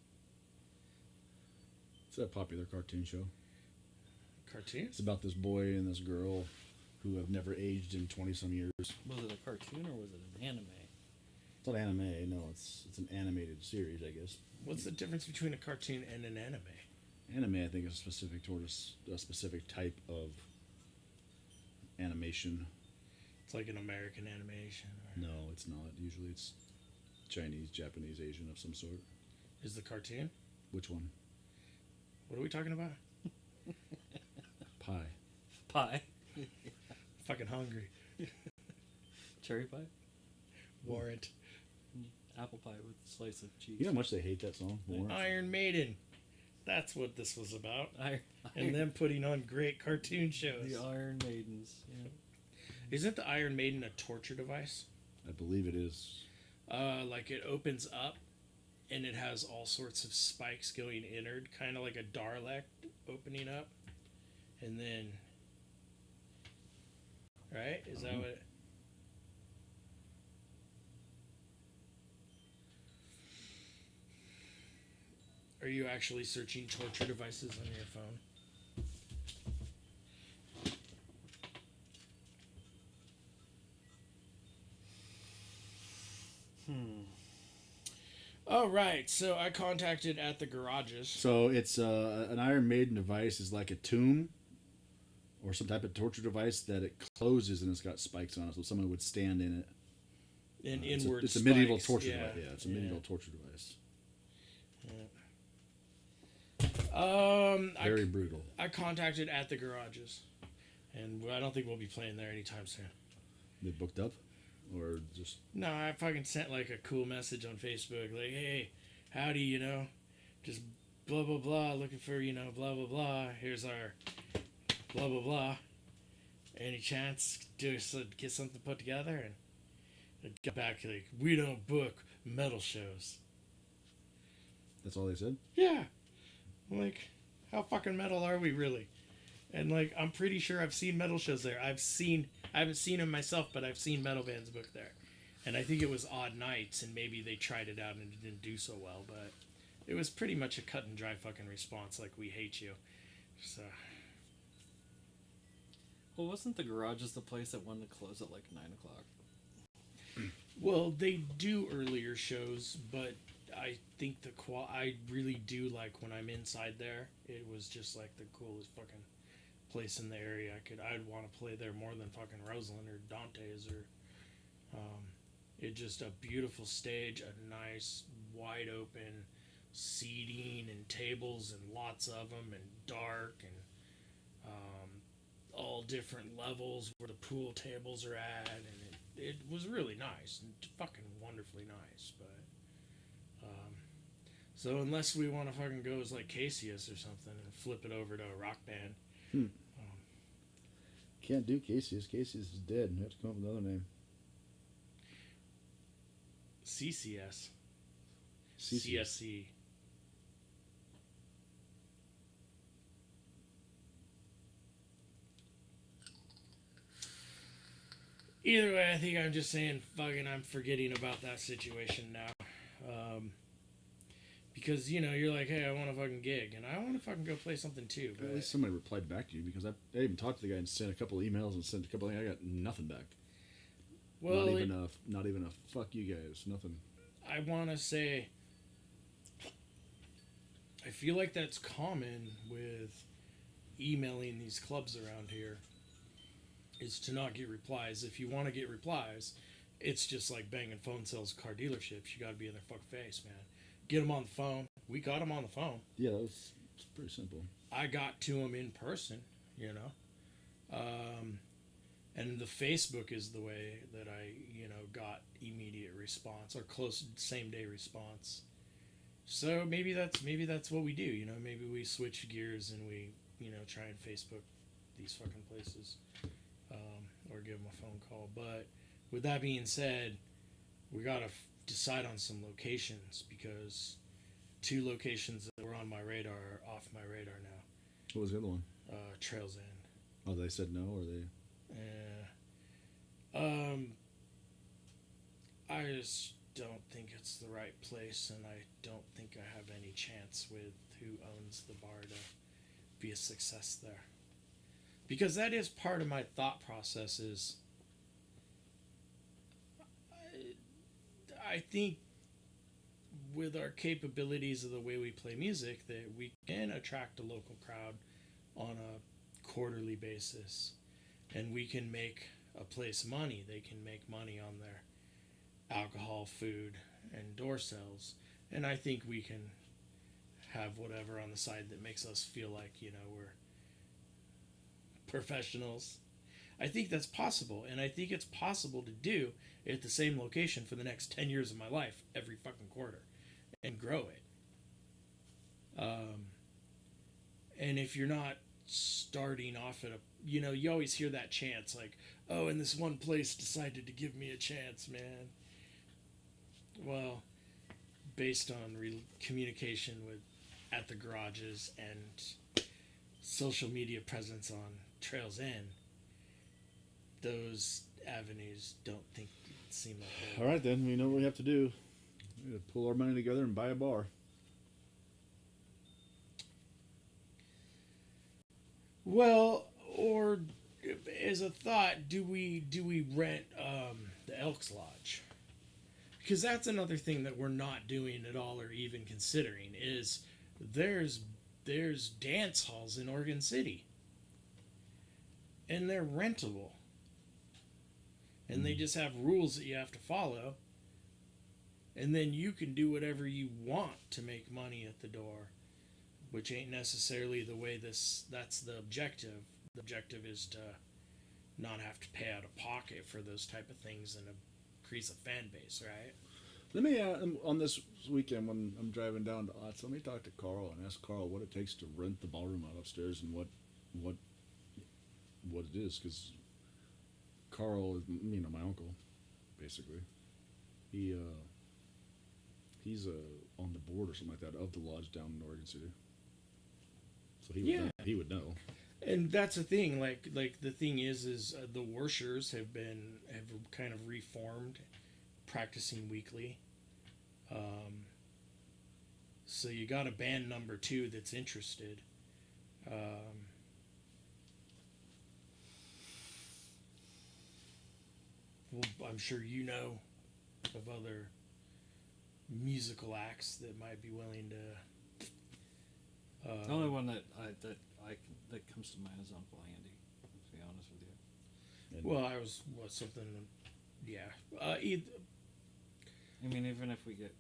Speaker 2: It's a popular cartoon show.
Speaker 1: Cartoon?
Speaker 2: It's about this boy and this girl who have never aged in 20-some years.
Speaker 3: Was it a cartoon or was it an anime?
Speaker 2: It's not anime. No, it's an animated series, I guess.
Speaker 1: What's the difference between a cartoon and an anime?
Speaker 2: Anime, I think, is specific towards a specific type of animation.
Speaker 1: It's like an American animation. Or
Speaker 2: No, it's not. Usually it's Chinese, Japanese, Asian of some sort.
Speaker 1: is the cartoon?
Speaker 2: Which one?
Speaker 1: What are we talking about?
Speaker 2: Pie.
Speaker 3: Pie.
Speaker 1: Fucking hungry.
Speaker 3: Cherry pie.
Speaker 1: Warrant.
Speaker 3: Apple pie with a slice of cheese.
Speaker 2: You know how much they hate that song? Warrant?
Speaker 1: Iron Maiden. That's what this was about.
Speaker 3: Iron,
Speaker 1: And them putting on great cartoon shows.
Speaker 3: the Iron Maidens. Yeah.
Speaker 1: Isn't the Iron Maiden a torture device?
Speaker 2: I believe it is.
Speaker 1: Like it opens up and it has all sorts of spikes going inward, kind of like a Dalek opening up. And then... Right? Is that what... Are you actually searching torture devices on your phone? Oh, right. So I contacted at the garages.
Speaker 2: So it's an Iron Maiden device is like a tomb or some type of torture device that it closes and it's got spikes on it, so someone would stand in it.
Speaker 1: And
Speaker 2: It's
Speaker 1: inward
Speaker 2: a medieval
Speaker 1: spikes.
Speaker 2: torture
Speaker 1: Yeah.
Speaker 2: device. Yeah, it's a medieval torture device. Very brutal.
Speaker 1: I contacted at the garages, and I don't think we'll be playing there anytime soon.
Speaker 2: They booked up, or just
Speaker 1: No, I fucking sent like a cool message on Facebook, like, "Hey, howdy, just blah blah blah, looking for blah blah blah. Here's our blah blah blah. Any chance to get something put together?" And it got back like, "We don't book metal shows."
Speaker 2: that's all they said.
Speaker 1: Yeah. I'm like, how fucking metal are we really? And like, I'm pretty sure I've seen metal shows there. I haven't seen them myself, but I've seen metal bands booked there. And I think it was odd nights, and maybe they tried it out and it didn't do so well, but it was pretty much a cut and dry fucking response, like, we hate you. So,
Speaker 3: Well, wasn't the garages the place that wanted to close at like 9 o'clock?
Speaker 1: well, they do earlier shows, but I think I really do like when I'm inside there. It was just like the coolest fucking place in the area. I'd want to play there more than fucking Roseland or Dante's or it just a beautiful stage, a nice wide open seating and tables and lots of them and dark and all different levels where the pool tables are at, and it was really nice and fucking wonderfully nice, but so unless we want to fucking go as like KCS or something and flip it over to a rock band.
Speaker 2: Can't do Casey's. Casey's is dead. You have to come up with another name.
Speaker 1: CCS.
Speaker 2: CCS.
Speaker 1: CSC. Either way, I think I'm just saying fucking I'm forgetting about that situation now. Because, you're like, hey, I want a fucking gig, and I want to fucking go play something too. But
Speaker 2: At least somebody replied back to you, because I even talked to the guy and sent a couple of emails and sent a couple of things. I got nothing back.
Speaker 1: well,
Speaker 2: Not even a fuck you guys. Nothing.
Speaker 1: I want to say, I feel like that's common with emailing these clubs around here, is to not get replies. If you want to get replies, it's just like banging phone sales at car dealerships. You got to be in their fucking face, man. Get them on the phone. We got them on the phone.
Speaker 2: Yeah, it's pretty simple.
Speaker 1: I got to them in person, and the Facebook is the way that I, got immediate response or close same day response. So maybe that's what we do, maybe we switch gears and we, try and Facebook these fucking places, or give them a phone call. But with that being said, we gotta decide on some locations, because 2 locations that were on my radar are off my radar now.
Speaker 2: What was the other one?
Speaker 1: Trails End.
Speaker 2: Oh, they said no, or they?
Speaker 1: don't think it's the right place, and I don't think I have any chance with who owns the bar to be a success there. Because that is part of my thought process is I think with our capabilities of the way we play music that we can attract a local crowd on a quarterly basis, and we can make a place money. They can make money on their alcohol, food, and door sales, and I think we can have whatever on the side that makes us feel like, you know, we're professionals. I think that's possible, and I think it's possible to do at the same location for the next 10 years of my life every fucking quarter and grow it. And if you're not starting off at a, you know, you always hear that chance like, oh, and this one place decided to give me a chance, man. Well, based on communication with at the garages and social media presence on Trails End, those avenues don't seem like
Speaker 2: All right, then we know what we have to do. We have to pull our money together and buy a bar.
Speaker 1: Well, or as a thought, do we rent the Elks Lodge? Because that's another thing that we're not doing at all or even considering is there's dance halls in Oregon City. And they're rentable. And they just have rules that you have to follow. And then you can do whatever you want to make money at the door, which ain't necessarily the way that's the objective. The objective is to not have to pay out of pocket for those type of things and increase a fan base, right?
Speaker 2: Let me, on this weekend when I'm driving down to Otts, let me talk to Carl and ask Carl what it takes to rent the ballroom out upstairs and what it is, because Carl is, you know, my uncle, basically. He's on the board or something like that of the lodge down in Oregon City. So he would know.
Speaker 1: And that's the thing. Like the thing is the Worshers have kind of reformed, practicing weekly. So you got a band number 2 that's interested. Well, I'm sure you know of other musical acts that might be willing to.
Speaker 3: The only one that comes to mind is Uncle Andy. To be honest with you.
Speaker 2: And
Speaker 1: Well, I was something. Yeah.
Speaker 3: I mean, even if we get,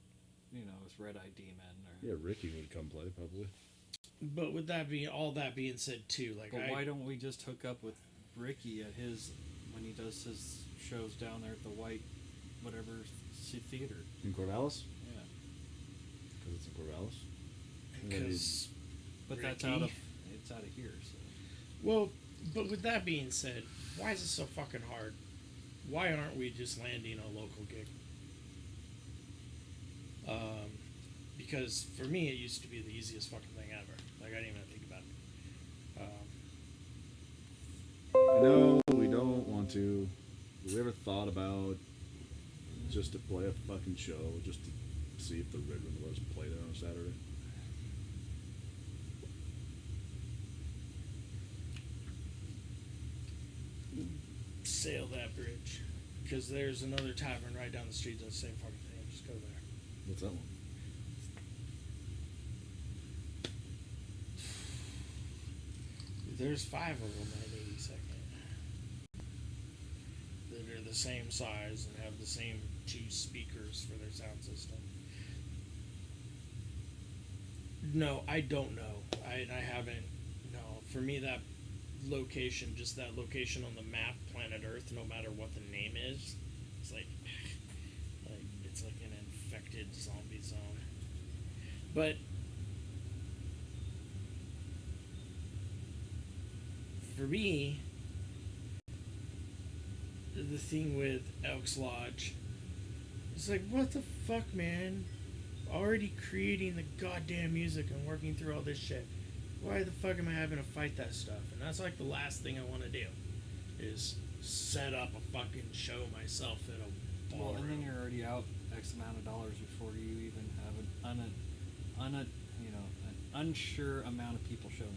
Speaker 3: you know, with Red Eye Demon or.
Speaker 2: yeah, Ricky would come play probably.
Speaker 1: But with that being said too, like
Speaker 3: But why don't we just hook up with Ricky at his when he does his shows down there at the White, whatever theater?
Speaker 2: In Corvallis?
Speaker 3: Yeah.
Speaker 2: Because it's in Corvallis.
Speaker 1: because
Speaker 3: But that's
Speaker 1: Ricky.
Speaker 3: it's out of here. So.
Speaker 1: Well, but with that being said, why is it so fucking hard? Why aren't we just landing a local gig? Because for me, it used to be the easiest fucking thing ever. Like, I didn't even think about it.
Speaker 2: I know we don't want to. Have we ever thought about just to play a fucking show, just to see if the Red Room was play there on a Saturday?
Speaker 1: Sail that bridge. Because there's another tavern right down the street that does the same fucking thing. Just go there.
Speaker 2: What's that one?
Speaker 1: There's 5 of them at 82nd that are the same size and have the same 2 speakers for their sound system. No, I don't know. I haven't. No, for me that location, just that location on the map, planet Earth, no matter what the name is, it's like it's like an infected zombie zone. But for me, the thing with Elks Lodge, it's like, what the fuck, man? Already creating the goddamn music and working through all this shit. Why the fuck am I having to fight that stuff? And that's like the last thing I want to do, is set up a fucking show myself at a
Speaker 3: Well,
Speaker 1: ballroom.
Speaker 3: and then you're already out X amount of dollars before you even have an unsure amount of people showing up.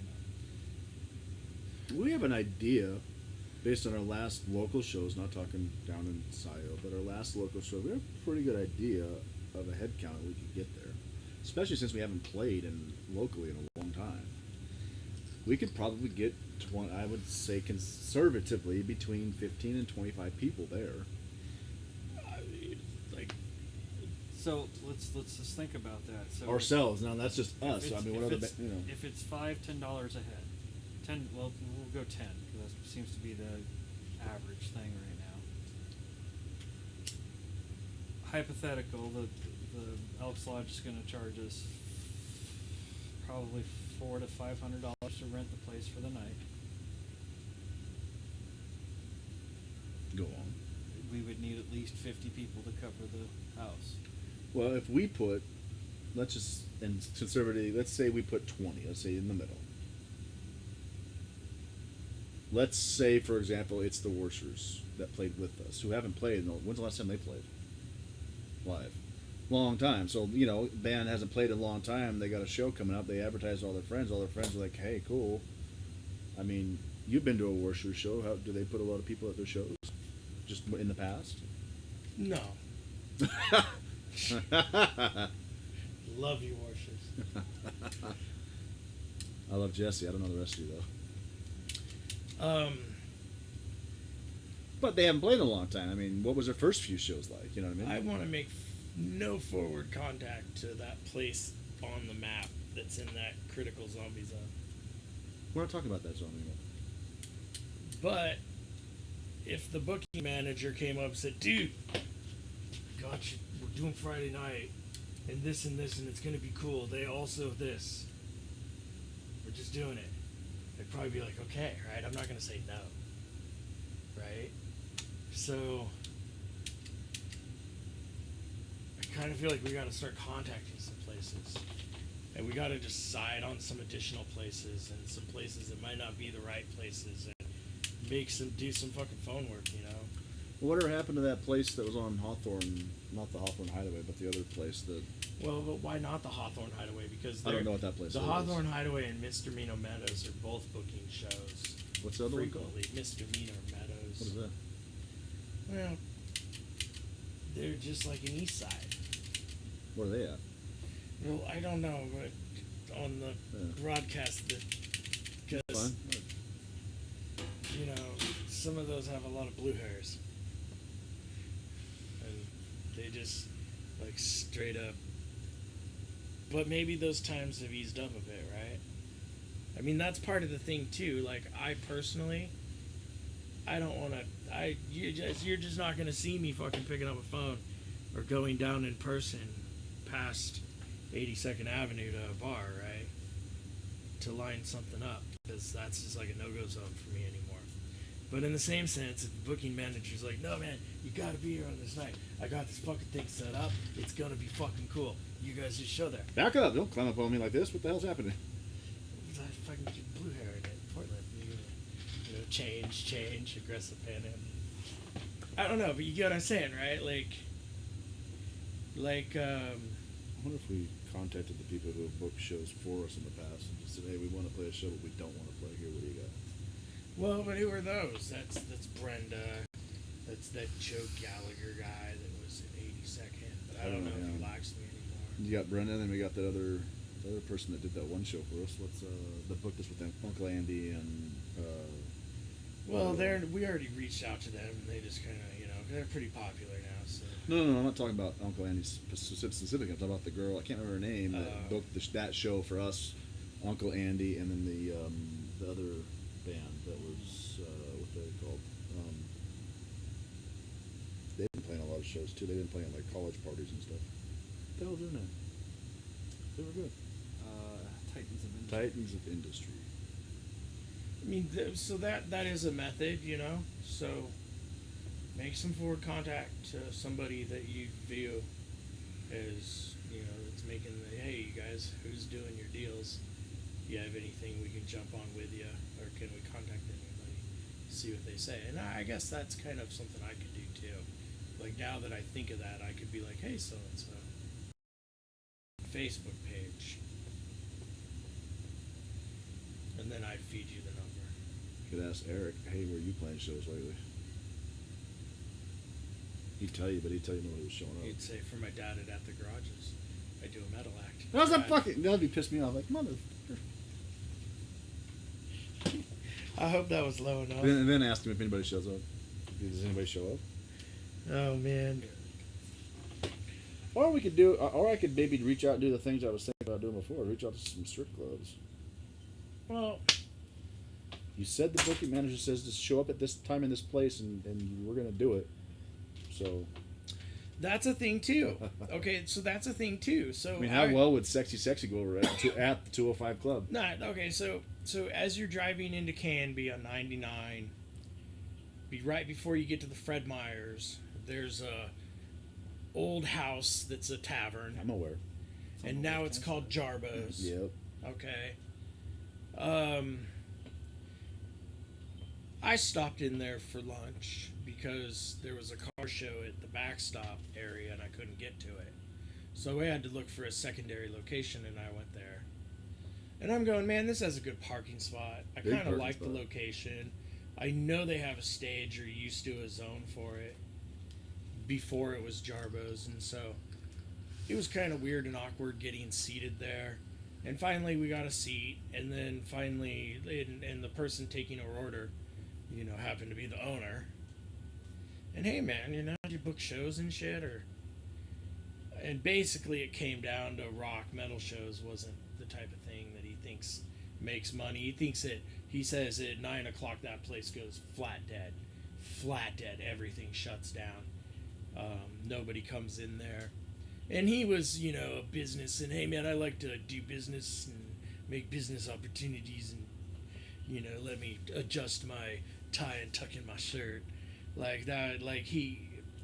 Speaker 2: We have an idea based on our last local shows, not talking down in SIO, but our last local show, we have a pretty good idea of a head count that we could get there. Especially since we haven't played locally in a long time. We could probably get, I would say conservatively, between 15 and 25 people there.
Speaker 3: So let's just think about that. So
Speaker 2: Ourselves. Now that's just us. So, I mean, what other,
Speaker 3: if it's $5-10 a head, we'll go 10 because that seems to be the average thing right now. Hypothetical, the Elks Lodge is going to charge us probably $400 to $500 to rent the place for the night.
Speaker 2: Go on.
Speaker 3: We would need at least 50 people to cover the house.
Speaker 2: Well, if we put, let's just, and conservative, let's say we put 20, let's say in the middle. Let's say, for example, it's the Worshers that played with us, who haven't played, when's the last time they played? Live. Long time. So, band hasn't played in a long time, they got a show coming up, they advertise to all their friends are like, hey, cool. I mean, you've been to a Worshers show, do they put a lot of people at their shows? Just in the past?
Speaker 4: No. Love you, Worshers.
Speaker 2: I love Jesse. I don't know the rest of you though. But they haven't played in a long time. I mean, what was their first few shows like? You know what I mean?
Speaker 4: I want to make no forward contact to that place on the map that's in that critical zombie zone.
Speaker 2: We're not talking about that zone anymore.
Speaker 4: But if the booking manager came up and said, "Dude, gotcha, we're doing Friday night, and this, and it's gonna be cool. They also this. We're just doing it." I'd probably be like, "Okay, right? I'm not gonna say no." Right? So I kind of feel like we got to start contacting some places, and we got to decide on some additional places and some places that might not be the right places, and do some fucking phone work,
Speaker 2: Well, whatever happened to that place that was on Hawthorne, not the Hawthorne Hideaway, but the other place that...
Speaker 4: Well, but why not the Hawthorne Hideaway? Because
Speaker 2: I don't know what that place is.
Speaker 4: The Hawthorne Hideaway and Misdemeanor Meadows are both booking shows.
Speaker 2: What's the other one called?
Speaker 4: Frequently. Misdemeanor Meadows.
Speaker 2: What is that?
Speaker 4: Well, they're just like an East Side.
Speaker 2: Where are they at?
Speaker 4: Well, I don't know, but on the broadcast, because some of those have a lot of blue hairs, and they just like straight up. But maybe those times have eased up a bit, right? I mean, that's part of the thing too. Like, I personally, I don't want to. You're just not gonna see me fucking picking up a phone or going down in person past 82nd Avenue to a bar, right? To line something up, because that's just like a no-go zone for me anymore. But in the same sense, if the booking manager's like, "No, man, you gotta be here on this night. I got this fucking thing set up. It's gonna be fucking cool. You guys just show there."
Speaker 2: Back up! Don't climb up on me like this. What the hell's happening?
Speaker 4: I fucking get blue hair in it. Portland, change, aggressive panhandle. I don't know, but you get what I'm saying, right? I
Speaker 2: wonder if we contacted the people who have booked shows for us in the past and just said, "Hey, we want to play a show, but we don't want to play here. What do you got?"
Speaker 4: Well, but who are those? That's Brenda. That's that Joe Gallagher guy that was in 82nd. But I don't know if he likes me anymore.
Speaker 2: You got Brenda, and then we got that other person that did that one show for us. What's the book this with them? Uncle Andy and.
Speaker 4: Well, we already reached out to them, and they just kind of, they're pretty popular now. So.
Speaker 2: No, I'm not talking about Uncle Andy specifically. I'm talking about the girl. I can't remember her name that booked that show for us. Uncle Andy, and then the other band that was what they called. They've been playing a lot of shows too. They've been playing like college parties and stuff. What the hell doing that? They were good. Titans of Industry.
Speaker 4: I mean, so that is a method, So make some forward contact to somebody that you view as, that's making the, "Hey, you guys, who's doing your deals? Do you have anything we can jump on with you, or can we contact anybody?" See what they say. And I guess that's kind of something I could do too.
Speaker 1: Like now that I think of that, I could be like, hey, so and so. Facebook page. And then I feed you the number.
Speaker 2: You could ask Eric, hey, where are you playing shows lately? He'd tell you, but he'd tell you nobody was showing up.
Speaker 1: He'd say, for my dad at the garages, I do a metal act.
Speaker 2: That was a fucking. That'd be pissed me off. Like, motherfucker.
Speaker 4: I hope that was low enough.
Speaker 2: And then ask him if anybody shows up. Does anybody show up?
Speaker 4: Oh man.
Speaker 2: Or we could do, or I could maybe reach out and do the things I was thinking about doing before. Reach out to some strip clubs.
Speaker 1: Well,
Speaker 2: you said the booking manager says to show up at this time in this place, and we're gonna do it. So.
Speaker 1: That's a thing too. Okay, so that's a thing too. So
Speaker 2: I mean, how well would Sexy go over at the 205 Club?
Speaker 1: Not okay. So as you're driving into Canby on 99, be right before you get to the Fred Meyer's. There's a old house that's a tavern.
Speaker 2: I'm aware.
Speaker 1: And now it's called Jarbo's.
Speaker 2: Yep.
Speaker 1: Okay. I stopped in there for lunch because there was a car show at the backstop area and I couldn't get to it. So I had to look for a secondary location and I went there. And I'm going, man, this has a good parking spot. I kind of like the location. I know they have a stage or used to a zone for it before it was Jarbo's, and so it was kind of weird and awkward getting seated there. And finally we got a seat, and then finally, and the person taking our order, you know, happened to be the owner. And hey man, you know, do you book shows and shit, or? And basically it came down to rock metal shows wasn't the type of thing that he thinks makes money. He thinks that, he says at 9 o'clock that place goes flat dead. Everything shuts down. Nobody comes in there. And he was, you know, a business, and hey man, I like to do business and make business opportunities, and, you know, let me adjust my tie and tuck in my shirt. Like that,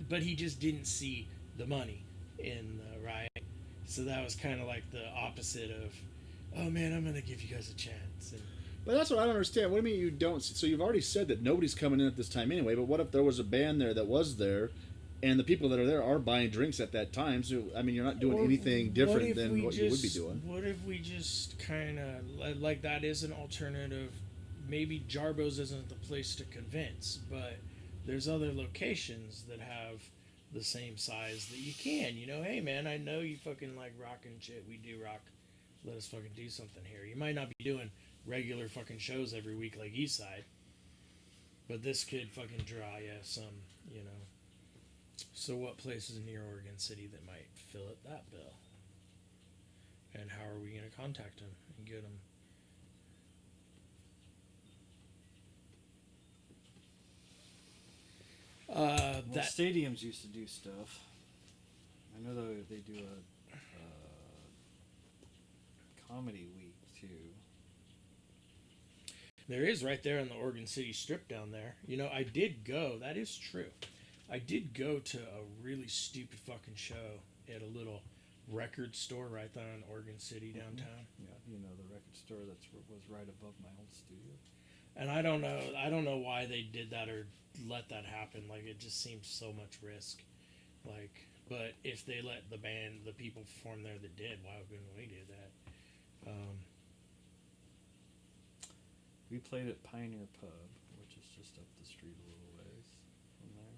Speaker 1: but he just didn't see the money in the riot. So that was kind of like the opposite of, oh man, I'm going to give you guys a chance. And,
Speaker 2: but that's what I don't understand. What do you mean you don't? So you've already said that nobody's coming in at this time anyway, but what if there was a band there that was there, and the people that are there are buying drinks at that time? So, I mean, you're not doing anything different than what you would be doing.
Speaker 1: What if we just kind of, like that is an alternative. Maybe Jarbo's isn't the place to convince, but there's other locations that have the same size that you can. You know, hey man, I know you fucking like rock and shit. We do rock. Let us fucking do something here. You might not be doing regular fucking shows every week like Eastside, but this could fucking draw you some, you know. So what places near Oregon City that might fill up that bill? And how are we going to contact them and get them?
Speaker 3: That stadiums used to do stuff. I know they do a comedy week too.
Speaker 1: There is right there on the Oregon City Strip down there. You know, I did go. That is true. I did go to a really stupid fucking show at a little record store right there in Oregon City downtown.
Speaker 3: Yeah, you know, the record store was right above my old studio.
Speaker 1: And I don't know why they did that or let that happen. Like, it just seems so much risk. Like, but if they let the people perform there that did, why wouldn't we do that?
Speaker 3: We played at Pioneer Pub, which is just up the street a little ways from there.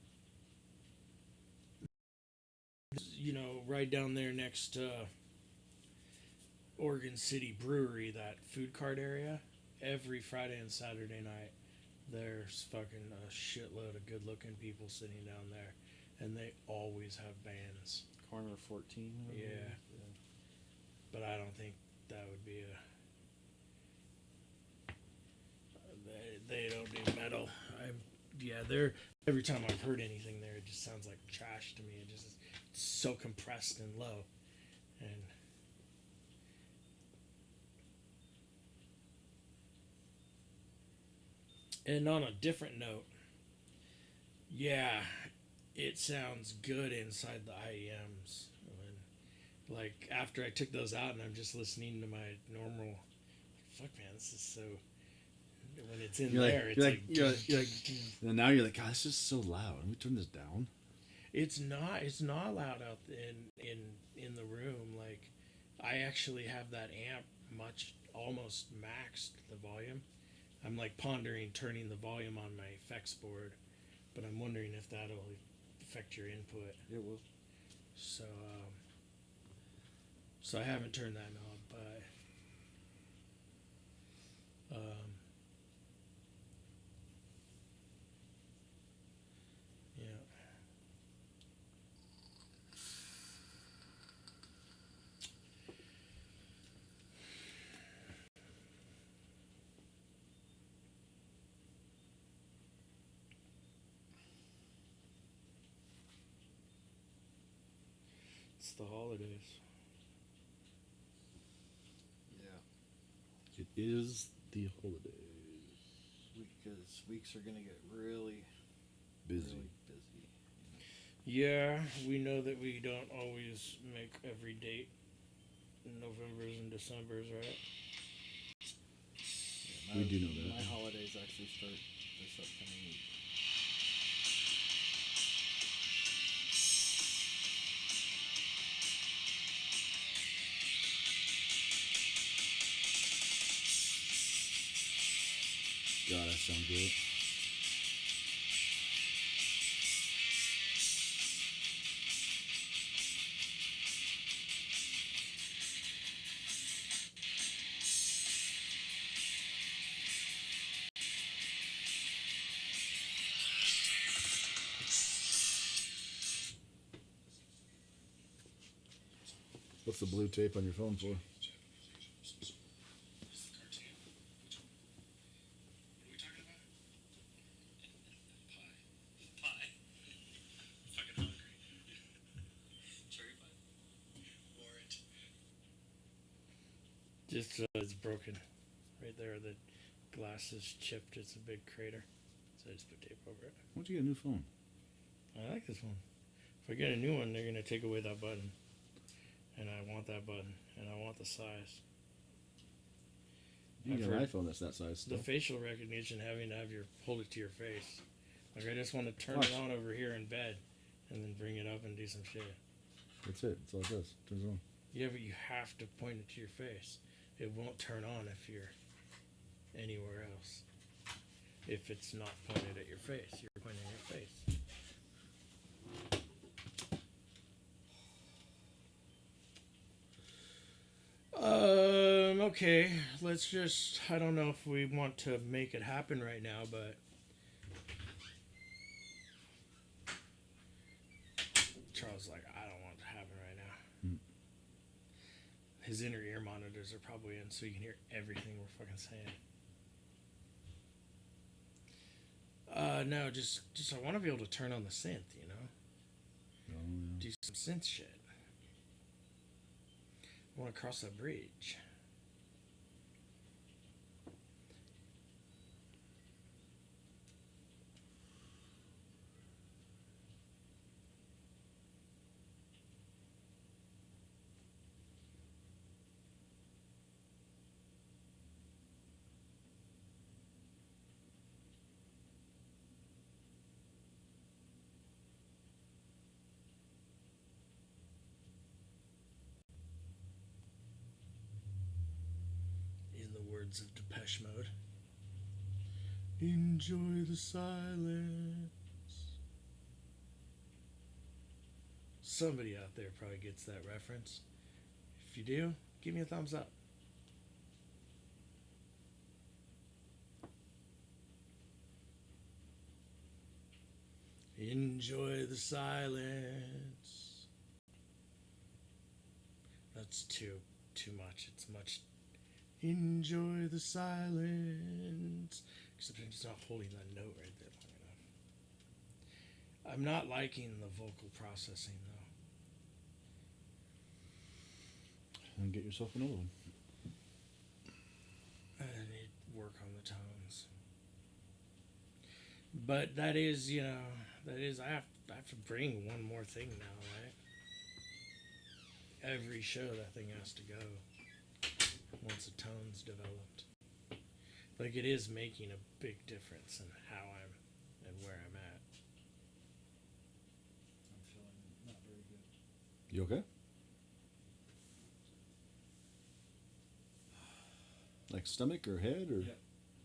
Speaker 1: You know, right down there next to Oregon City Brewery, that food cart area, every Friday and Saturday night, there's fucking a shitload of good-looking people sitting down there, and they always have bands.
Speaker 3: Corner 14?
Speaker 1: Yeah. But I don't think that would be they don't do metal. They're every time I've heard anything there, it just sounds like trash to me. It just is so compressed and low, and on a different note, yeah, it sounds good inside the IEMs. Like after I took those out and I'm just listening to my normal, fuck man, this is so. When it's in there, it's like,
Speaker 2: and now you're like, God, this is so loud. Let me turn this down.
Speaker 1: It's not. It's not loud out in the room. Like, I actually have that amp almost maxed the volume. I'm like pondering turning the volume on my effects board, but I'm wondering if that'll affect your input.
Speaker 3: It will.
Speaker 1: So, so I haven't turned that knob, but yeah. It's the holidays.
Speaker 3: Yeah.
Speaker 2: It is the holidays.
Speaker 3: Because weeks are going to get really
Speaker 2: Busy.
Speaker 3: Really busy.
Speaker 1: Yeah, we know that we don't always make every date in Novembers and Decembers, right?
Speaker 3: Yeah,
Speaker 2: We do know that.
Speaker 3: My holidays actually start this upcoming week.
Speaker 2: God, that sounds good. What's the blue tape on your phone for?
Speaker 1: Just it's broken. Right there, the glass is chipped. It's a big crater. So I just put tape over it.
Speaker 2: Why don't you get a new phone?
Speaker 1: I like this one. If I get a new one, they're going to take away that button. And I want that button. And I want the size.
Speaker 2: You can
Speaker 1: I've
Speaker 2: get an
Speaker 1: heard
Speaker 2: iPhone that's that size
Speaker 1: The
Speaker 2: still.
Speaker 1: facial recognition, having to have hold it to your face. Like, I just want to turn it on over here in bed. And then bring it up and do some shit.
Speaker 2: That's it. That's all it does. Turns it on.
Speaker 1: Yeah, but you have to point it to your face. It won't turn on if you're anywhere else. If it's not pointed at your face, you're pointing at your face. Okay, let's just, I don't know if we want to make it happen right now, but Charles is like, I don't want it to happen right now.
Speaker 2: Mm.
Speaker 1: His inner ear monitors are probably in, so you can hear everything we're fucking saying. No, just I want to be able to turn on the synth, you know?
Speaker 2: Oh, yeah.
Speaker 1: Do some synth shit. I want to cross that bridge. In the words of Depeche Mode, enjoy the silence. Somebody out there probably gets that reference. If you do, give me a thumbs up. Enjoy the silence. That's too much. It's much. Enjoy the silence. Except I'm just not holding that note right there long enough. I'm not liking the vocal processing though.
Speaker 2: And get yourself another one.
Speaker 1: I need work on the tones. But that is, I have to bring one more thing now, right? Every show that thing has to go once the tone's developed. Like, it is making a big difference in how I'm and where I'm at.
Speaker 3: I'm
Speaker 2: You okay? Like stomach or head or
Speaker 3: Yep.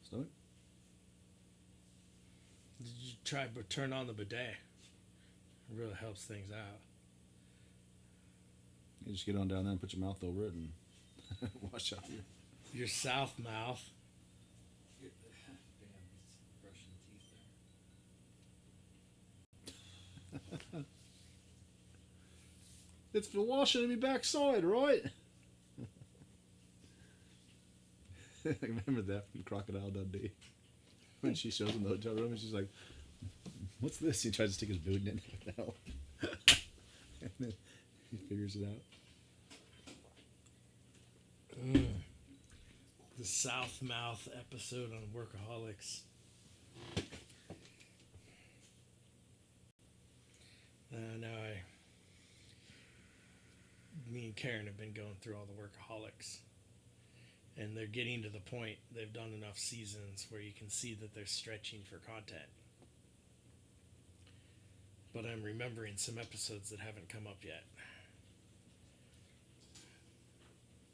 Speaker 2: stomach?
Speaker 1: Did you try but turn on the bidet? It really helps things out.
Speaker 2: You just get on down there and put your mouth over it and wash out
Speaker 1: Your south mouth.
Speaker 3: Damn, he's brushing teeth there.
Speaker 2: It's for washing in my backside, right? I remember that from Crocodile Dundee. When she shows him the hotel room and she's like, "What's this?" He tries to stick his boot in it. What the hell? And then he figures it out.
Speaker 1: The South Mouth episode on Workaholics. Me and Karen have been going through all the Workaholics. And they're getting to the point, they've done enough seasons where you can see that they're stretching for content. But I'm remembering some episodes that haven't come up yet.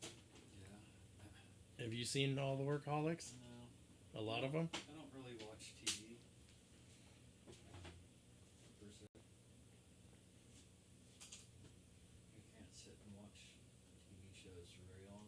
Speaker 3: Yeah.
Speaker 1: Have you seen all the Workaholics?
Speaker 3: No.
Speaker 1: A lot of them?
Speaker 3: I don't really watch TV. Per se. I can't sit and watch TV shows for very long.